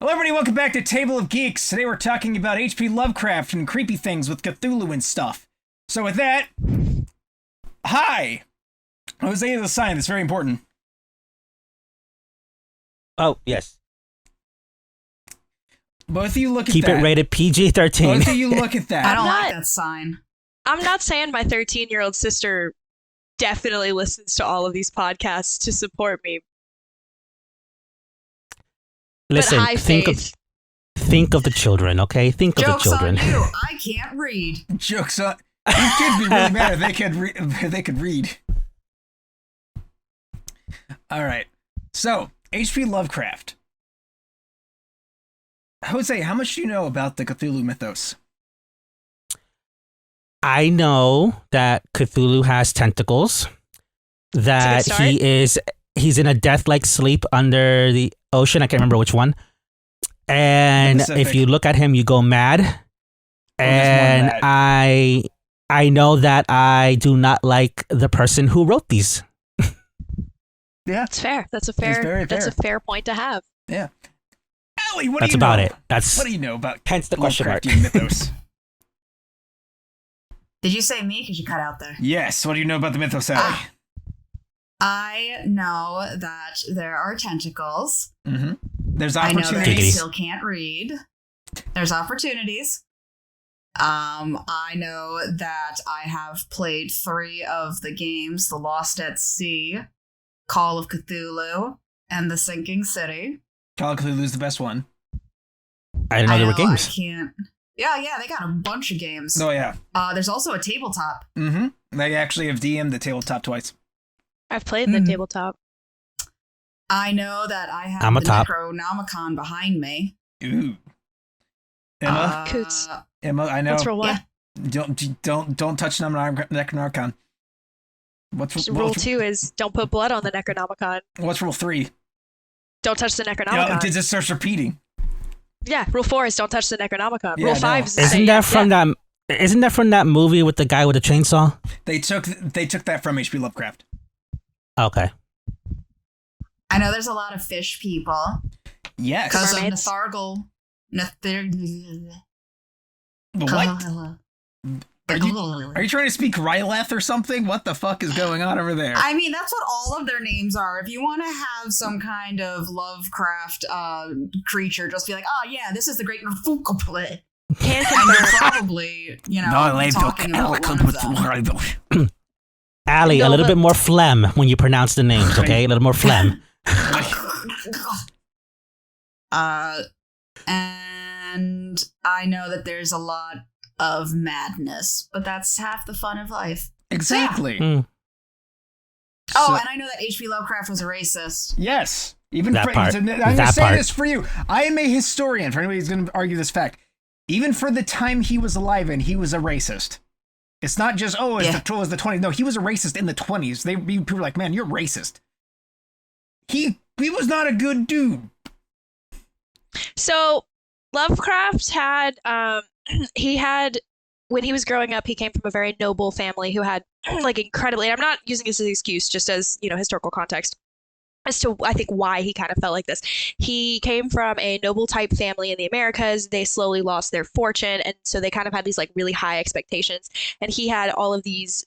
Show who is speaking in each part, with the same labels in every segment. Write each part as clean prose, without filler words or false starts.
Speaker 1: Hello everybody, welcome back to Table of Geeks. Today we're talking about HP Lovecraft and creepy things with Cthulhu and stuff. So with that, hi! Jose is a sign that's very important.
Speaker 2: Oh, yes.
Speaker 1: Both of you look at
Speaker 2: Keep
Speaker 1: that.
Speaker 2: it rated PG-13.
Speaker 1: Both of you look at that.
Speaker 3: I don't like that sign.
Speaker 4: I'm not saying my 13-year-old sister definitely listens to all of these podcasts to support me.
Speaker 2: Listen,
Speaker 4: but high faith.
Speaker 2: think of the children, okay? Think of the children.
Speaker 3: Joke's on you. I can't read.
Speaker 1: Joke's on... These kids be really mad if they could read. Alright. So, HP Lovecraft. Jose, how much do you know about the Cthulhu mythos?
Speaker 2: I know that Cthulhu has tentacles, that he's in a death-like sleep under the ocean. I can't remember which one. And if you look at him, you go mad. And I know that I do not like the person who wrote these.
Speaker 1: Yeah,
Speaker 4: that's fair. That's a fair point to have.
Speaker 1: Yeah. Allie, what
Speaker 2: That's
Speaker 1: do you know?
Speaker 2: about it. What
Speaker 1: do you know about
Speaker 2: hence the question mark.
Speaker 1: mythos?
Speaker 3: Did you say me? Because you cut out there.
Speaker 1: Yes. What do you know about the mythos, Allie?
Speaker 3: I know that there are tentacles.
Speaker 1: Mm-hmm. There's
Speaker 3: I
Speaker 1: opportunities.
Speaker 3: know that I still can't read. There's opportunities. I know that I have played 3 of the games: The Lost at Sea, Call of Cthulhu, and The Sinking City.
Speaker 1: Call of Cthulhu is the best one.
Speaker 2: I didn't know there were games.
Speaker 3: I can't. Yeah, they got a bunch of games.
Speaker 1: Oh, yeah.
Speaker 3: There's also a tabletop.
Speaker 1: Mm-hmm. They actually have DM'd the tabletop twice.
Speaker 4: I've played the tabletop.
Speaker 3: I know that I have the Necronomicon behind me.
Speaker 1: Ooh. Emma?
Speaker 4: Coots.
Speaker 1: Emma, I know.
Speaker 4: What's rule 1?
Speaker 1: Yeah. Don't touch Necronomicon.
Speaker 4: Rule 2 is don't put blood on the Necronomicon.
Speaker 1: What's rule 3?
Speaker 4: Don't touch the Necronomicon.
Speaker 1: It just starts repeating.
Speaker 4: Yeah, rule 4 is don't touch the Necronomicon.
Speaker 1: Yeah,
Speaker 4: rule 5 is
Speaker 2: Isn't that from that movie with the guy with the chainsaw?
Speaker 1: They took that from HP Lovecraft.
Speaker 2: Okay.
Speaker 3: I know there's a lot of fish people.
Speaker 1: Yes.
Speaker 3: Because of
Speaker 4: Mermaids.
Speaker 1: What? Are you trying to speak Ryleth or something? What the fuck is going on over there?
Speaker 3: I mean, that's what all of their names are. If you want to have some kind of Lovecraft creature, just be like, oh yeah, this is the great Nerfukalple. And you're probably, talking about one of them.
Speaker 2: Allie, a little bit more phlegm when you pronounce the names, okay? A little more phlegm.
Speaker 3: And I know that there's a lot of madness, but that's half the fun of life.
Speaker 1: Exactly.
Speaker 3: So, yeah. And I know that H.P. Lovecraft was a racist.
Speaker 1: Yes. Even
Speaker 2: that part.
Speaker 1: I'm going to say this for you. I am a historian, for anybody who's going to argue this fact. Even for the time he was alive in, he was a racist. It's not just, it was the 20s. No, he was a racist in the 20s. People were like, man, you're racist. He was not a good dude.
Speaker 4: So, Lovecraft had, when he was growing up, he came from a very noble family who had, incredibly, and I'm not using this as an excuse, just as, historical context, as to, I think, why he kind of felt like this. He came from a noble type family in the Americas. They slowly lost their fortune, and so they kind of had these, really high expectations. And he had all of these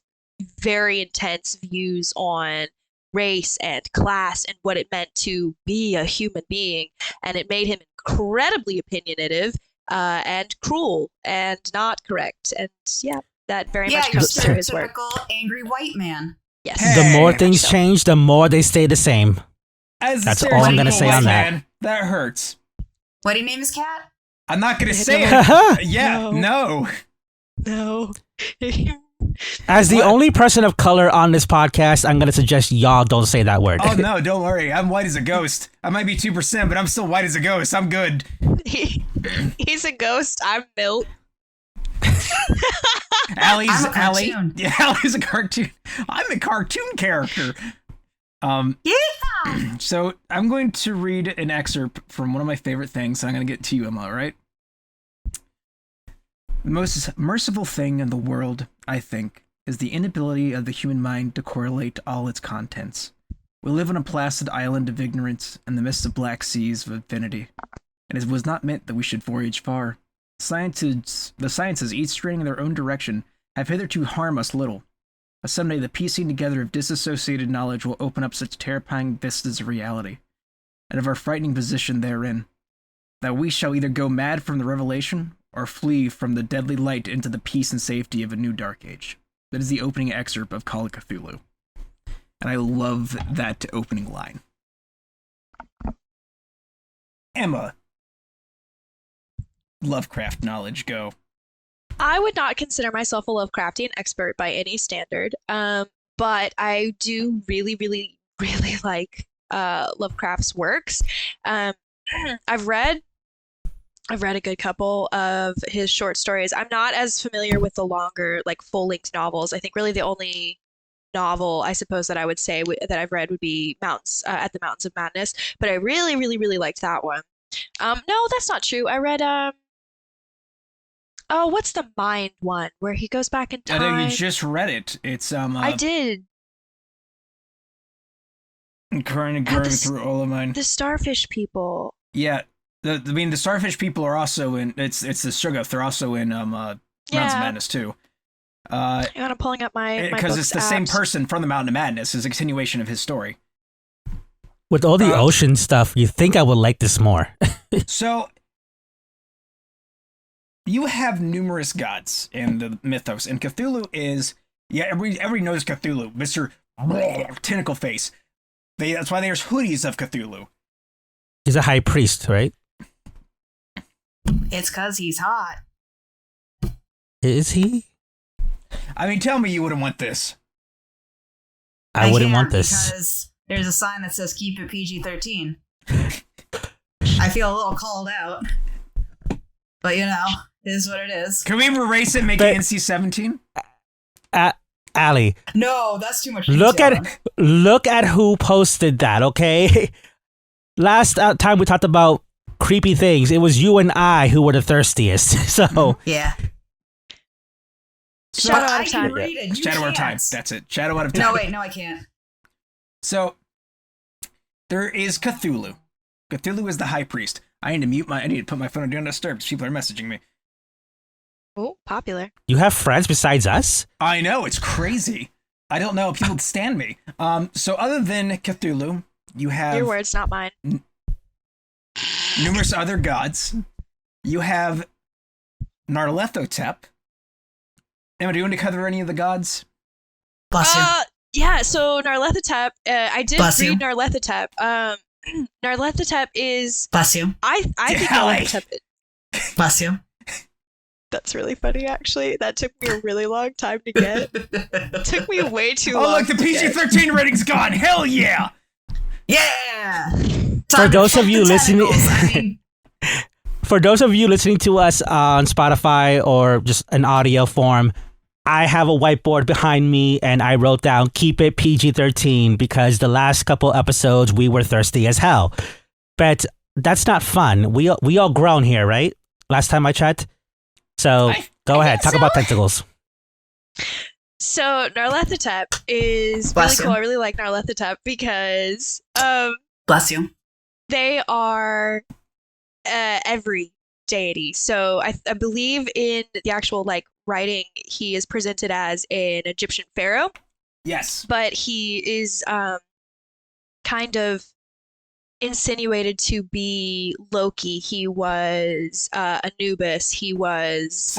Speaker 4: very intense views on race and class and what it meant to be a human being. And it made him incredibly opinionative and cruel and not correct. And that very much comes through his work.
Speaker 3: Typical angry white man.
Speaker 4: Yes.
Speaker 2: The more things change, the more they stay the same. That's all I'm going to say on that.
Speaker 1: Man, that hurts.
Speaker 3: What do you name his cat?
Speaker 1: I'm not going to say it. Yeah, no.
Speaker 2: As the only person of color on this podcast, I'm going to suggest y'all don't say that word.
Speaker 1: Oh, no, don't worry. I'm white as a ghost. I might be 2%, but I'm still white as a ghost. I'm good.
Speaker 4: He's a ghost. I'm Milt.
Speaker 1: Allie's
Speaker 3: I'm a cartoon.
Speaker 1: Yeah, Allie's a cartoon. I'm a cartoon character.
Speaker 3: Yeah.
Speaker 1: So I'm going to read an excerpt from one of my favorite things, and I'm going to get to you, Emma, all right? The most merciful thing in the world, I think, is the inability of the human mind to correlate all its contents. We live on a placid island of ignorance in the midst of black seas of infinity. and it was not meant that we should voyage far. The sciences, each straining in their own direction, have hitherto harmed us little. But someday the piecing together of disassociated knowledge will open up such terrifying vistas of reality, and of our frightening position therein, that we shall either go mad from the revelation, or flee from the deadly light into the peace and safety of a new dark age. That is the opening excerpt of Call of Cthulhu. And I love that opening line. Emma. Lovecraft knowledge, go.
Speaker 4: I would not consider myself a Lovecraftian expert by any standard, but I do really, really, really like Lovecraft's works. I've read a good couple of his short stories. I'm not as familiar with the longer, like full-length novels. I think really the only novel, I suppose, that I would say that I've read would be At the Mountains of Madness. But I really, really, really liked that one. No, that's not true. I read what's the Mind one where he goes back in time?
Speaker 1: I know you just read it. It's
Speaker 4: I did.
Speaker 1: I'm going through all of mine.
Speaker 4: The Starfish People.
Speaker 1: Yeah. The Starfish People are also in. It's the Shub-Niggorath. They're also in Mountains of Madness too.
Speaker 4: Hang on, I'm pulling up my
Speaker 1: because it's the same person from the Mountain of Madness. Is a continuation of his story.
Speaker 2: With all the ocean stuff, you think I would like this more.
Speaker 1: So you have numerous gods in the mythos, and Cthulhu is everybody knows Cthulhu, Mr. Tentacle Face. That's why there's hoodies of Cthulhu.
Speaker 2: He's a high priest, right?
Speaker 3: It's because he's hot.
Speaker 2: Is he?
Speaker 1: I mean, tell me you wouldn't want this.
Speaker 2: I wouldn't want this.
Speaker 3: Because there's a sign that says keep it PG-13. I feel a little called out. But, it is what it is.
Speaker 1: Can we erase it and make it NC-17?
Speaker 2: Allie.
Speaker 3: No, that's too much.
Speaker 2: Look at who posted that, okay? Last time we talked about creepy things, it was you and I who were the thirstiest. So
Speaker 3: yeah.
Speaker 4: Shadow out of time.
Speaker 1: Shadow out of time. That's it. Shadow out of time.
Speaker 3: No, wait, no, I can't.
Speaker 1: So there is Cthulhu. Cthulhu is the high priest. I need to put my phone on Do Not Disturb because people are messaging me.
Speaker 4: Oh, popular.
Speaker 2: You have friends besides us?
Speaker 1: I know, it's crazy. I don't know. People stand me. So other than Cthulhu, you have
Speaker 4: your words, not mine.
Speaker 1: Numerous other gods. You have Narleielefleele. Emma, do you want to cover any of the gods?
Speaker 3: Bless you.
Speaker 4: Yeah, so Narleielefleele, I did
Speaker 3: Bless you.
Speaker 4: read Narleielefleele. Narleielefleele is...
Speaker 3: Bless you.
Speaker 4: I think Narleielefleele...
Speaker 3: Bless you.
Speaker 4: That's really funny, actually. That took me a really long time to get. It took me way too long.
Speaker 1: Oh, look, the PG-13 rating's gone. Hell yeah!
Speaker 3: Yeah!
Speaker 2: For those of you listening... For those of you listening to us on Spotify or just an audio form, I have a whiteboard behind me and I wrote down keep it PG-13 because the last couple episodes we were thirsty as hell. But that's not fun. We all grown here, right? Last time I checked. So go ahead, talk about tentacles.
Speaker 4: So Narleielefleele is really cool. I really like Narleielefleele because
Speaker 3: bless you.
Speaker 4: They are every deity. So I believe in the actual writing, he is presented as an Egyptian pharaoh.
Speaker 1: Yes.
Speaker 4: But he is kind of insinuated to be Loki. He was Anubis. He was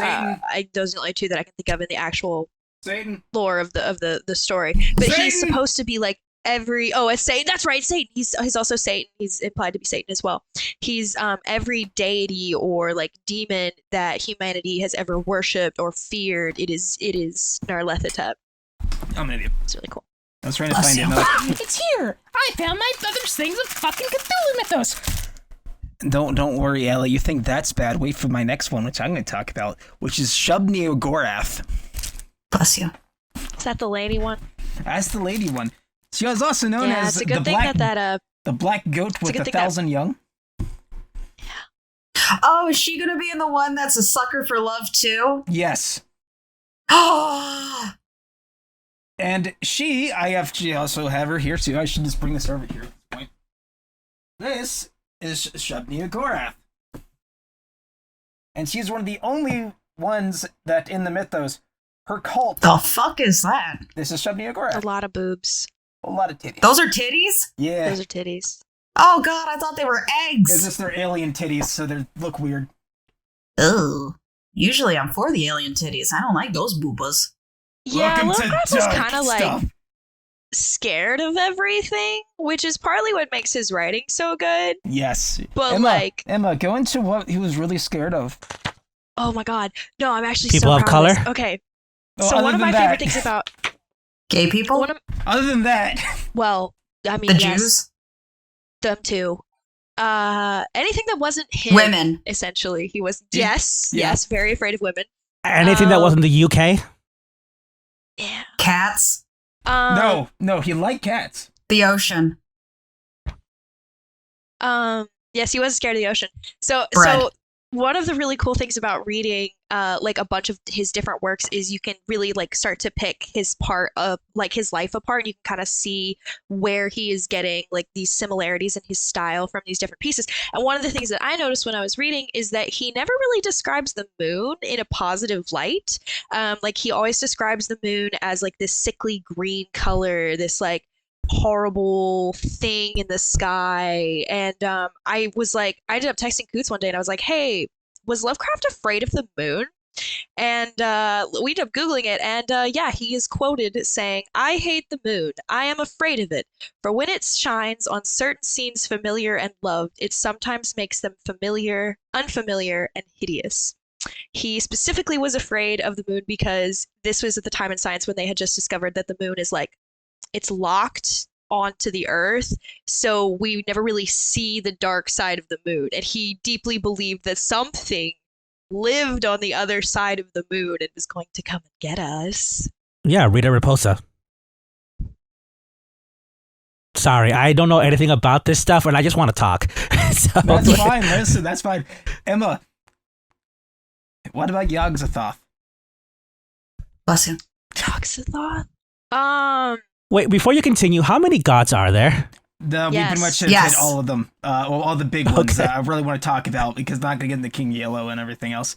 Speaker 4: those are the only two that I can think of in the actual
Speaker 1: Satan
Speaker 4: lore of the story. But
Speaker 1: Satan!
Speaker 4: He's supposed to be as Satan. That's right, Satan. He's also Satan. He's implied to be Satan as well. He's every deity or demon that humanity has ever worshipped or feared. It is Narleielefleele.
Speaker 1: I'm an idiot.
Speaker 4: It's really cool.
Speaker 1: I was trying to find it.
Speaker 5: It's here. I found my other things of fucking Cthulhu Mythos.
Speaker 1: Don't worry, Ellie. You think that's bad? Wait for my next one, which I'm going to talk about, which is Shub-Niggorath.
Speaker 3: Bless you.
Speaker 4: Is that the lady one?
Speaker 1: That's the lady one. She was also known as
Speaker 4: it's a good thing
Speaker 1: the black goat with 1,000 young.
Speaker 3: Oh, is she gonna be in the one that's a sucker for love too?
Speaker 1: Yes.
Speaker 3: Oh.
Speaker 1: And she also have her here too. I should just bring this over here at this point. This is Shub-Niggorath. and she's one of the only ones that in the Mythos, her cult.
Speaker 3: The fuck is that?
Speaker 1: This is Shub-Niggorath.
Speaker 4: A lot of boobs.
Speaker 1: A lot of titties.
Speaker 3: Those are titties?
Speaker 1: Yeah.
Speaker 4: Those are titties.
Speaker 3: Oh god, I thought they were eggs.
Speaker 1: It's just their alien titties, so they look weird.
Speaker 3: Ugh. Usually I'm for the alien titties. I don't like those boobas.
Speaker 4: Yeah,
Speaker 1: Welcome to
Speaker 4: Lovecraft was
Speaker 1: dark
Speaker 4: kind of
Speaker 1: stuff.
Speaker 4: like scared of everything, which is partly what makes his writing so good.
Speaker 1: Yes.
Speaker 4: But
Speaker 1: Emma, go into what he was really scared of.
Speaker 4: Oh my god, no, I'm actually
Speaker 2: People
Speaker 4: so
Speaker 2: of
Speaker 4: proud of
Speaker 2: color?
Speaker 4: this. Okay,
Speaker 1: Oh,
Speaker 4: so
Speaker 1: other
Speaker 4: one of
Speaker 1: than
Speaker 4: my favorite
Speaker 1: that-
Speaker 4: things about
Speaker 3: Gay people?
Speaker 1: Other than that,
Speaker 4: well, I mean,
Speaker 3: The
Speaker 4: yes,
Speaker 3: Jews?
Speaker 4: them too. Anything that wasn't him,
Speaker 3: Women.
Speaker 4: essentially. He was
Speaker 1: Yeah.
Speaker 4: yes, very afraid of women.
Speaker 2: Anything that wasn't the UK?
Speaker 4: Yeah.
Speaker 3: Cats?
Speaker 1: no, he liked cats.
Speaker 3: The ocean?
Speaker 4: Yes, he was scared of the ocean. So
Speaker 3: Bread.
Speaker 4: one of the really cool things about reading like a bunch of his different works is you can really like start to pick his part of like his life apart, and you can kind of see where he is getting like these similarities in his style from these different pieces. And one of the things that I noticed when I was reading is that he never really describes the moon in a positive light. Like he always describes the moon as like this sickly green color, this like horrible thing in the sky. And I ended up texting Coots one day and I was like, hey, was Lovecraft afraid of the moon? And we ended up Googling it, and yeah, he is quoted saying, I hate the moon. I am afraid of it. For when it shines on certain scenes familiar and loved, it sometimes makes them familiar, unfamiliar, and hideous. He specifically was afraid of the moon because this was at the time in science when they had just discovered that the moon is like, it's locked onto the earth, so we never really see the dark side of the moon. And he deeply believed that something lived on the other side of the moon and was going to come and get us.
Speaker 2: Yeah, Rita Raposa. Sorry, I don't know anything about this stuff, and I just want to talk. So,
Speaker 1: That's fine. Listen, that's fine. Emma, what about Yogg-Sothoth?
Speaker 3: Bless him.
Speaker 4: Toxithoth?
Speaker 2: wait, before you continue, how many gods are there?
Speaker 1: We
Speaker 4: Yes.
Speaker 1: pretty much hit
Speaker 3: Yes.
Speaker 1: all of them. Well, all the big ones
Speaker 2: Okay.
Speaker 1: I really want to talk about because I'm not going to get into King Yellow and everything else.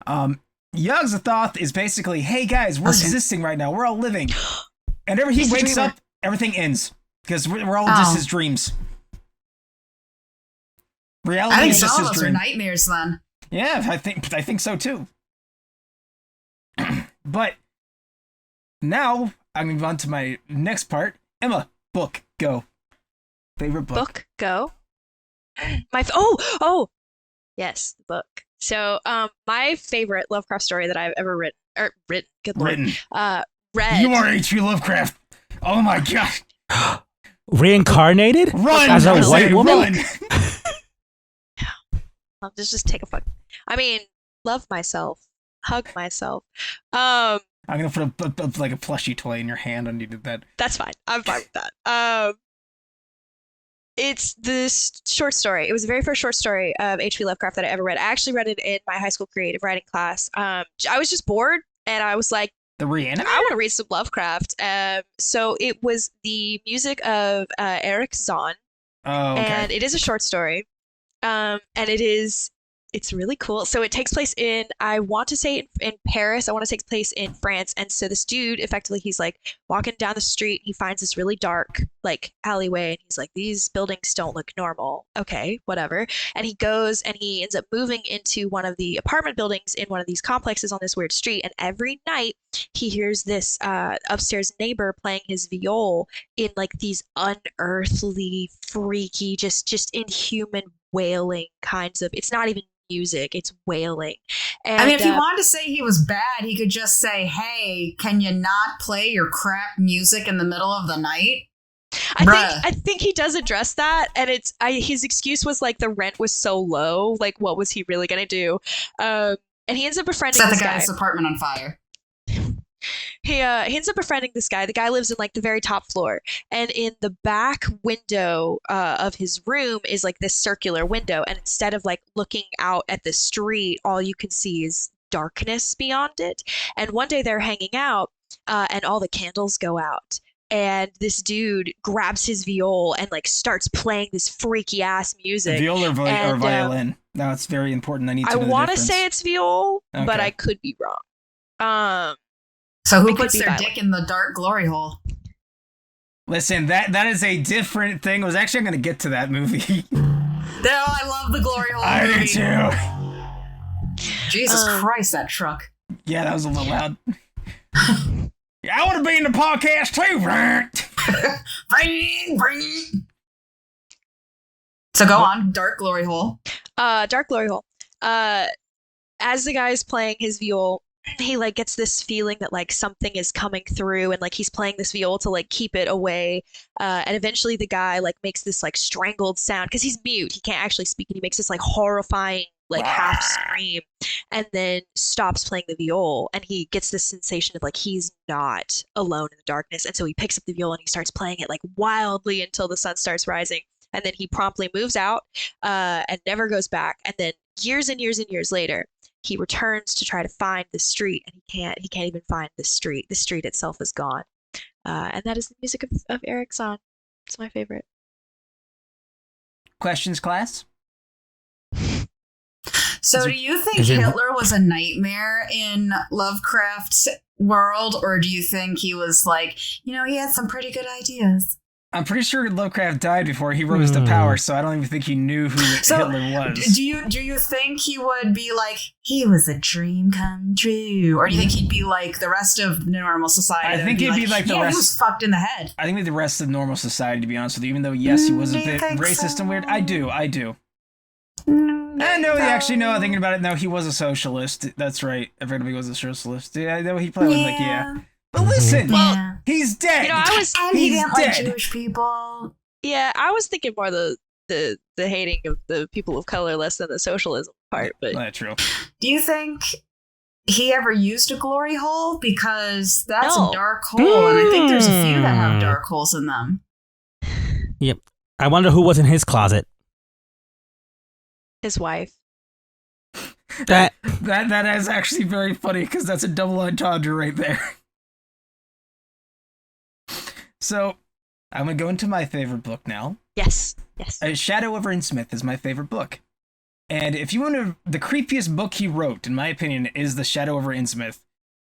Speaker 1: Yogg-Sothoth is basically, hey guys, we're
Speaker 3: Listen.
Speaker 1: existing right now. We're all living. And whenever he
Speaker 4: He's the
Speaker 1: wakes
Speaker 4: dreamer.
Speaker 1: up, everything ends because we're all just
Speaker 3: Oh.
Speaker 1: his dreams.
Speaker 3: I
Speaker 1: Reality
Speaker 3: think
Speaker 1: is
Speaker 3: some
Speaker 1: just
Speaker 3: of
Speaker 1: his
Speaker 3: us are
Speaker 1: dream.
Speaker 3: nightmares then.
Speaker 1: Yeah, I think so too. But now I'm gonna move on to my next part. Emma, book, go. Favorite book.
Speaker 4: Go. Yes, the book. So, my favorite Lovecraft story that I've ever written, good lord,
Speaker 1: Written.
Speaker 4: read.
Speaker 1: You are HP Lovecraft. Oh my gosh.
Speaker 2: Reincarnated?
Speaker 1: Run!
Speaker 2: As a
Speaker 1: I
Speaker 2: white
Speaker 1: say,
Speaker 2: woman?
Speaker 1: run.
Speaker 4: I'll just take a fuck. I mean, love myself, hug myself. Um,
Speaker 1: I'm gonna put a like a plushy toy in your hand when you did that.
Speaker 4: That's fine. I'm fine with that. It's this short story. It was the very first short story of H.P. Lovecraft that I ever read. I actually read it in my high school creative writing class. I was just bored, and I was like,
Speaker 1: The Reanimator?
Speaker 4: I want to read some Lovecraft. So it was the music of Eric Zahn,
Speaker 1: Oh, okay.
Speaker 4: and it is a short story. And it's really cool. So it takes place I want to say in Paris. I want to take place in France. And so this dude, effectively, he's like walking down the street. He finds this really dark like alleyway, and he's like, these buildings don't look normal. Okay, whatever. And he goes and he ends up moving into one of the apartment buildings in one of these complexes on this weird street. And every night he hears this upstairs neighbor playing his viol in like these unearthly, freaky, just inhuman wailing kinds of. It's not even music, it's wailing. And
Speaker 3: I mean, if he wanted to say he was bad, he could just say, hey, can you not play your crap music in the middle of the night?
Speaker 4: I think he does address that, and his excuse was like the rent was so low, like what was he really gonna do? And he ends up befriending
Speaker 3: Set the
Speaker 4: this guy.
Speaker 3: guy's apartment on fire.
Speaker 4: He ends up befriending this guy. The guy lives in like the very top floor, and in the back window of his room is like this circular window, and instead of like looking out at the street, all you can see is darkness beyond it. And one day they're hanging out, and all the candles go out, and this dude grabs his viol and like starts playing this freaky ass music.
Speaker 1: Viol or violin? No, it's very important. I need to know the
Speaker 4: want to
Speaker 1: difference.
Speaker 4: say it's viol,
Speaker 1: Okay.
Speaker 4: but I could be wrong.
Speaker 3: So who
Speaker 4: It could
Speaker 3: puts
Speaker 4: be
Speaker 3: their
Speaker 4: violent.
Speaker 3: dick in the dark glory hole?
Speaker 1: Listen, that is a different thing. I was actually going to get to that movie.
Speaker 3: No, I love the glory hole
Speaker 1: I
Speaker 3: movie.
Speaker 1: do too.
Speaker 3: Jesus Christ, that truck.
Speaker 1: Yeah, that was a little loud. Yeah, I want to be in the podcast too.
Speaker 3: Bring. So go on, dark glory hole.
Speaker 4: Dark glory hole. As the guy's playing his viol, he like gets this feeling that like something is coming through, and like he's playing this viol to like keep it away. And eventually the guy like makes this like strangled sound because he's mute. He can't actually speak, and he makes this like horrifying like half scream, and then stops playing the viol, and he gets this sensation of like he's not alone in the darkness. And so he picks up the viol and he starts playing it like wildly until the sun starts rising, and then he promptly moves out and never goes back. And then years and years and years later, he returns to try to find the street, and he can't even find the street. The street itself is gone. And that is the music of Eric Zahn. It's my favorite.
Speaker 1: Questions, class?
Speaker 3: So do you think
Speaker 2: is it-
Speaker 3: Hitler was a nightmare in Lovecraft's world, or do you think he was like, he had some pretty good ideas?
Speaker 1: I'm pretty sure Lovecraft died before he rose to power, so I don't even think he knew who Hitler was.
Speaker 3: Do you think he would be like, he was a dream come true? Or do you think he'd be like the rest of normal society?
Speaker 1: I think he'd be like the
Speaker 3: he
Speaker 1: rest.
Speaker 3: was fucked in the head.
Speaker 1: I think like the rest of normal society, to be honest with you, even though, yes, he was a
Speaker 3: Do you
Speaker 1: bit
Speaker 3: think
Speaker 1: racist
Speaker 3: so?
Speaker 1: and weird. I do. I know, actually, no, thinking about it, no, he was a socialist. That's right. Everybody was a socialist. Yeah, I know he probably was like, yeah. But listen,
Speaker 3: Well,
Speaker 1: he's dead.
Speaker 3: and he
Speaker 1: He's
Speaker 3: didn't like
Speaker 1: dead.
Speaker 3: Jewish people.
Speaker 4: Yeah, I was thinking more the hating of the people of color less than the socialism part. But
Speaker 1: That's true.
Speaker 3: Do you think he ever used a glory hole? Because that's
Speaker 4: No.
Speaker 3: a dark hole, and I think there's a few that have dark holes in them.
Speaker 2: Yep. I wonder who was in his closet.
Speaker 4: his wife.
Speaker 2: That
Speaker 1: That is actually very funny because that's a double entendre right there. So, I'm gonna go into my favorite book now.
Speaker 4: Yes.
Speaker 1: Shadow over Innsmouth is my favorite book. And if you want to, the creepiest book he wrote, in my opinion, is The Shadow over Innsmouth.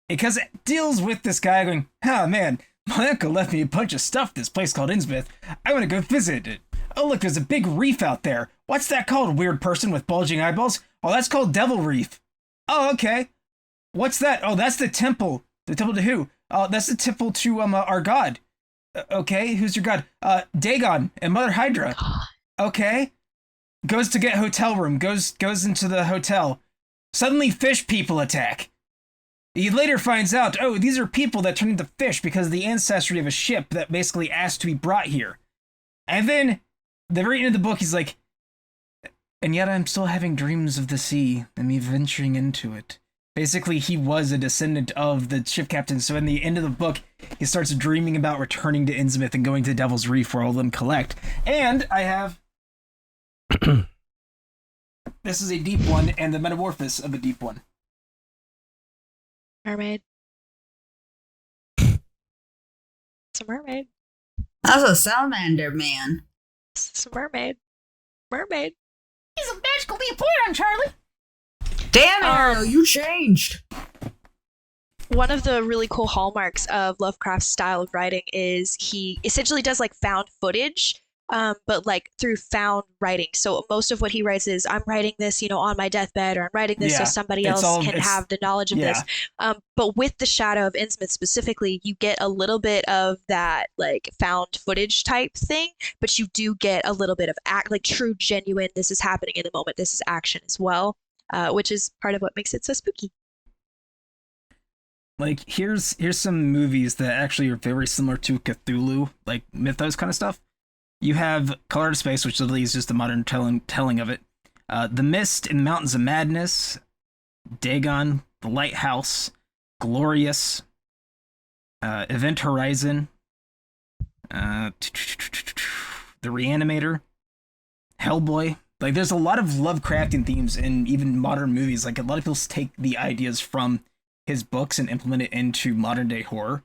Speaker 1: Because it deals with this guy going, oh man, my uncle left me a bunch of stuff this place called Innsmouth. I want to go visit it. Oh look, there's a big reef out there. What's that called, weird person with bulging eyeballs? Oh, that's called Devil Reef. Oh, okay. What's that? Oh, that's the temple. The temple to who? Oh, that's the temple to our god. Okay, who's your god? Dagon and Mother Hydra. Okay. Goes to get hotel room, goes into the hotel. Suddenly fish people attack. He later finds out, oh, these are people that turn into fish because of the ancestry of a ship that basically asked to be brought here. And then, the very end of the book, he's like, and yet I'm still having dreams of the sea and me venturing into it. Basically, he was a descendant of the ship captain, so in the end of the book, he starts dreaming about returning to Innsmouth and going to Devil's Reef where all of them collect. And I have... This is a deep one, and the metamorphosis of a deep one.
Speaker 4: Mermaid. It's a mermaid.
Speaker 3: That's a salamander, man.
Speaker 4: It's a mermaid. Mermaid.
Speaker 5: He's a magical leopard, Charlie.
Speaker 3: Damn, Arrow, you changed.
Speaker 4: One of the really cool hallmarks of Lovecraft's style of writing is he essentially does like found footage, but like through found writing. So most of what he writes is, I'm writing this, on my deathbed, or I'm writing this so somebody else can have the knowledge of this. But with the Shadow of Innsmouth specifically, you get a little bit of that like found footage type thing, but you do get a little bit of like true, genuine, this is happening in the moment, this is action as well, which is part of what makes it so spooky.
Speaker 1: Like, here's some movies that actually are very similar to Cthulhu, like Mythos kind of stuff. You have Color Out of Space, which literally is just a modern telling of it. The Mist in the Mountains of Madness, Dagon, The Lighthouse, Glorious, Event Horizon, The Reanimator, Hellboy. Like, there's a lot of Lovecraftian themes in even modern movies. Like, a lot of people take the ideas from his books and implement it into modern day horror.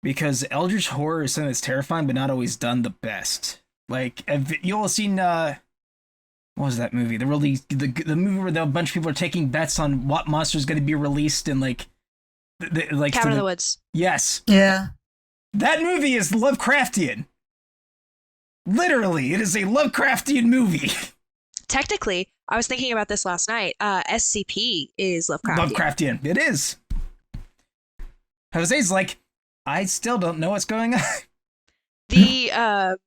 Speaker 1: because eldritch horror is something that's terrifying, but not always done the best. Like, you all seen what was that movie? The movie where a bunch of people are taking bets on what monster is going to be released in like
Speaker 4: Cabin in the Woods.
Speaker 1: Yes.
Speaker 3: Yeah.
Speaker 1: That movie is Lovecraftian. Literally, it is a Lovecraftian movie.
Speaker 4: Technically, I was thinking about this last night. SCP is Lovecraftian.
Speaker 1: Lovecraftian. It is. Jose's like, I still don't know what's going on.
Speaker 4: The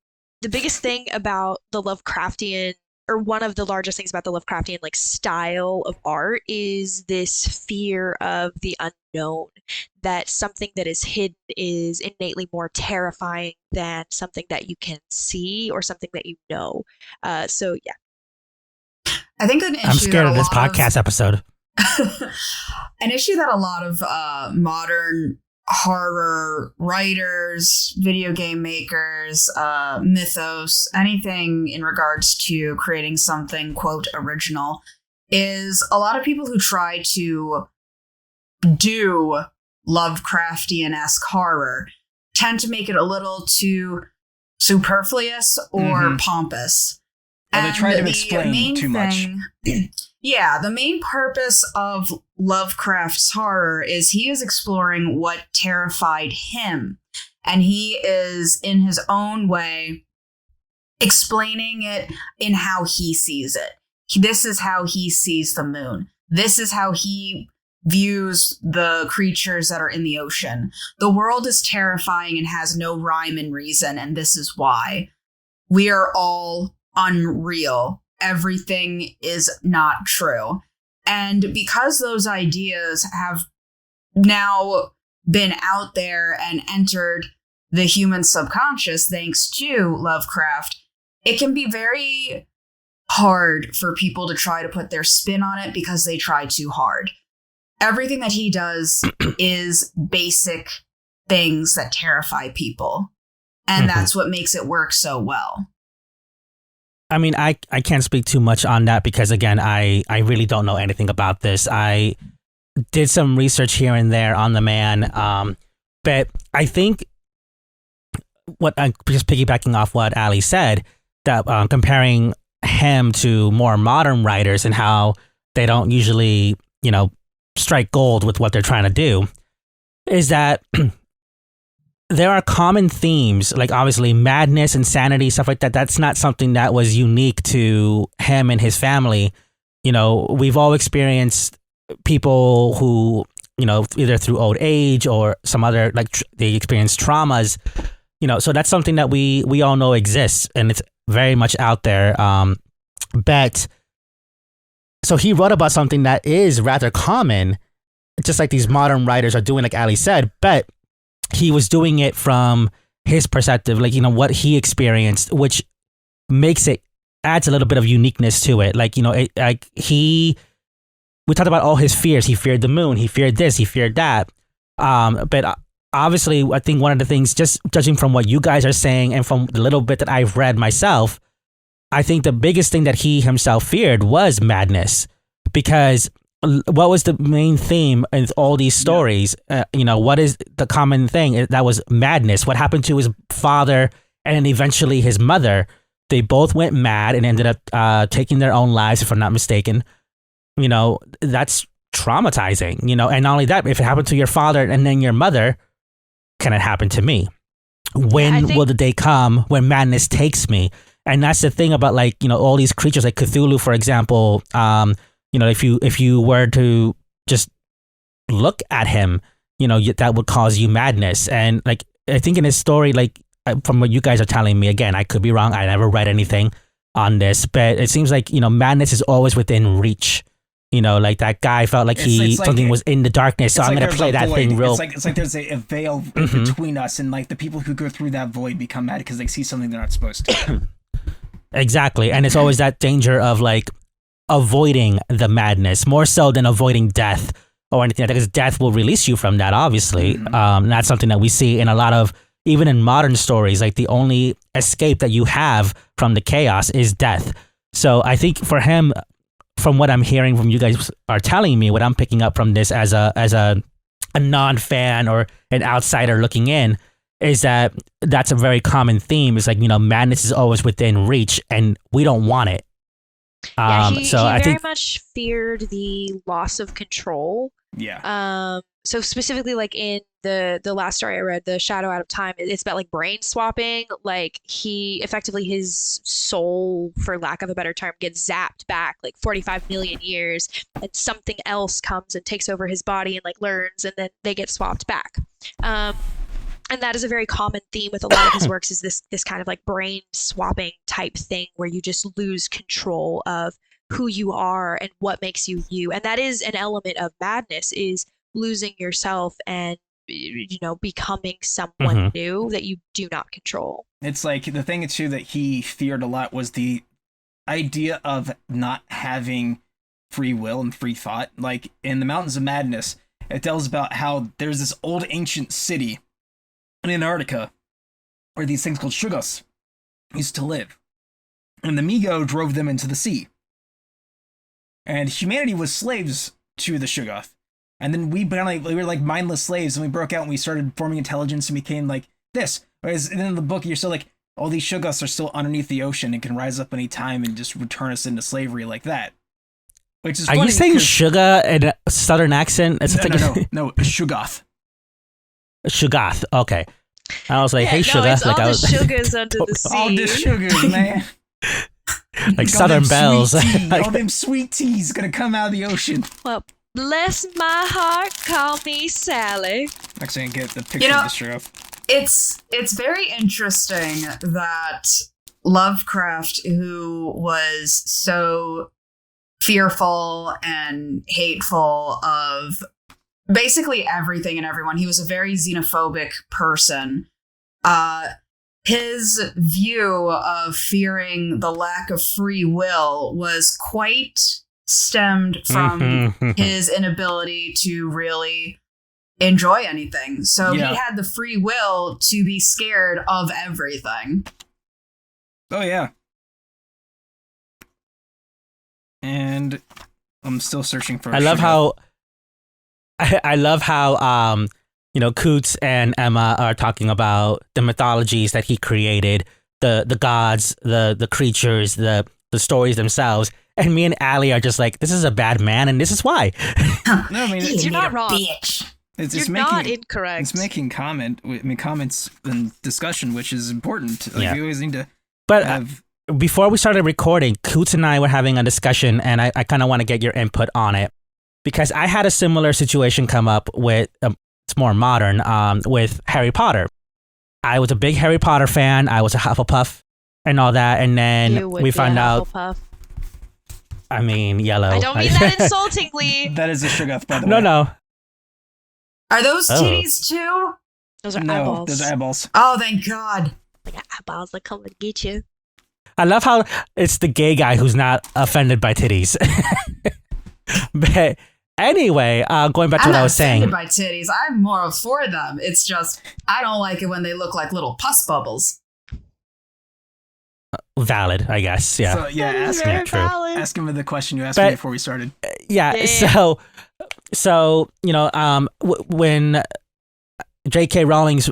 Speaker 4: biggest thing about the Lovecraftian, or one of the largest things about the Lovecraftian like style of art, is this fear of the unknown, that something that is hidden is innately more terrifying than something that you can see or something that you know. So yeah,
Speaker 3: I think an issue
Speaker 2: I'm scared of this podcast episode.
Speaker 3: An issue that a lot of modern horror writers, video game makers, Mythos, anything in regards to creating something, quote, original, is a lot of people who try to do Lovecraftian-esque horror tend to make it a little too superfluous or pompous.
Speaker 1: Well, they try to explain too much.
Speaker 3: Yeah, the main purpose of Lovecraft's horror is he is exploring what terrified him. And he is, in his own way, explaining it in how he sees it. This is how he sees the moon. This is how he views the creatures that are in the ocean. The world is terrifying and has no rhyme and reason, and this is why. We are all unreal. Everything is not true. And because those ideas have now been out there and entered the human subconscious thanks to Lovecraft, it can be very hard for people to try to put their spin on it because they try too hard. Everything that he does is basic things that terrify people. And that's what makes it work so well.
Speaker 2: I mean, I can't speak too much on that because, again, I really don't know anything about this. I did some research here and there on the man, but I think what I'm just piggybacking off what Ali said, that comparing him to more modern writers and how they don't usually, strike gold with what they're trying to do, is that there are common themes, like obviously madness, insanity, stuff like that. That's not something that was unique to him and his family. We've all experienced people who, either through old age or some other, they experience traumas, so that's something that we all know exists and it's very much out there. But so he wrote about something that is rather common, just like these modern writers are doing, like Ali said, but he was doing it from his perspective, what he experienced, which adds a little bit of uniqueness to it. We talked about all his fears. He feared the moon. He feared this. He feared that. But obviously, I think one of the things, just judging from what you guys are saying and from the little bit that I've read myself, I think the biggest thing that he himself feared was madness, because what was the main theme in all these stories? What is the common thing? That was madness. What happened to his father and then eventually his mother? They both went mad and ended up taking their own lives, if I'm not mistaken. That's traumatizing, and not only that, if it happened to your father and then your mother, can it happen to me? When will the day come when madness takes me? And that's the thing about all these creatures like Cthulhu, for example. If you were to just look at him, that would cause you madness. And I think in his story, from what you guys are telling me, again, I could be wrong. I never read anything on this, but it seems like, madness is always within reach. That guy felt like something was in the darkness. So I'm going to play that thing real.
Speaker 1: It's like there's a veil between us, and the people who go through that void become mad because they see something they're not supposed to.
Speaker 2: Exactly. And it's always that danger of avoiding the madness more so than avoiding death or anything like that, because death will release you from that, obviously. That's something that we see in a lot of, even in modern stories, the only escape that you have from the chaos is death. So I think for him, from what I'm hearing from you guys are telling me, what I'm picking up from this as a a non-fan or an outsider looking in, is that that's a very common theme. It's like, madness is always within reach and we don't want it.
Speaker 4: He very much feared the loss of control.
Speaker 1: Yeah.
Speaker 4: So specifically, like in the last story I read, The Shadow Out of Time, it's about like brain swapping. Like his soul, for lack of a better term, gets zapped back like 45 million years, and something else comes and takes over his body and like learns, and then they get swapped back. And that is a very common theme with a lot of his works, is this kind of like brain swapping type thing where you just lose control of who you are and what makes you you. And that is an element of madness, is losing yourself and becoming someone new that you do not control.
Speaker 1: It's like the thing too that he feared a lot was the idea of not having free will and free thought. Like in the Mountains of Madness, it tells about how there's this old ancient city in Antarctica where these things called Shugos used to live. And the Migo drove them into the sea. And humanity was slaves to the Shuggoth. And then we were like mindless slaves, and we broke out and we started forming intelligence and became like this. Whereas in the book, you're still like, all these Shuggoths are still underneath the ocean and can rise up any time and just return us into slavery like that. Which is
Speaker 2: Are you saying sugar in a southern accent?
Speaker 1: No, Shuggoth.
Speaker 2: Shuggoth. Okay. I was like, hey, sugar.
Speaker 4: It's
Speaker 2: like
Speaker 4: all
Speaker 2: I
Speaker 4: the
Speaker 2: was
Speaker 4: sugars under the sea.
Speaker 1: All the sugars, man.
Speaker 2: Like Southern Bells.
Speaker 1: All them sweet teas gonna come out of the ocean.
Speaker 4: Well, bless my heart, call me Sally.
Speaker 1: Actually, I get the picture of the sheriff.
Speaker 3: It's very interesting that Lovecraft, who was so fearful and hateful of basically everything and everyone, he was a very xenophobic person. His view of fearing the lack of free will was quite stemmed from his inability to really enjoy anything. So he had the free will to be scared of everything.
Speaker 1: Oh, yeah. And I'm still searching for
Speaker 2: I love how Coots and Emma are talking about the mythologies that he created, the gods, the creatures, the stories themselves. And me and Allie are just like, this is a bad man, and this is why.
Speaker 1: No, I mean,
Speaker 4: you're not wrong.
Speaker 3: Bitch.
Speaker 4: You're not incorrect.
Speaker 1: It's making comments and discussion, which is important. Like, we always need to have...
Speaker 2: Before we started recording, Coots and I were having a discussion, and I kind of want to get your input on it. Because I had a similar situation come up with, it's more modern, with Harry Potter. I was a big Harry Potter fan. I was a Hufflepuff and all that. And then we found out... I mean, yellow.
Speaker 4: I don't mean that insultingly.
Speaker 1: That is a Shuggoth, by the way.
Speaker 2: No.
Speaker 3: Are those titties too?
Speaker 4: Those are eyeballs.
Speaker 1: Those are eyeballs.
Speaker 3: Oh, thank God.
Speaker 4: They got eyeballs that come and get you.
Speaker 2: I love how it's the gay guy who's not offended by titties. But anyway, going back to what I was saying.
Speaker 3: I'm not offended by titties. I'm more for them. It's just, I don't like it when they look like little pus bubbles.
Speaker 2: Valid, I guess. Yeah.
Speaker 1: So, ask him the question you asked me before we started.
Speaker 2: So when J.K. Rowling's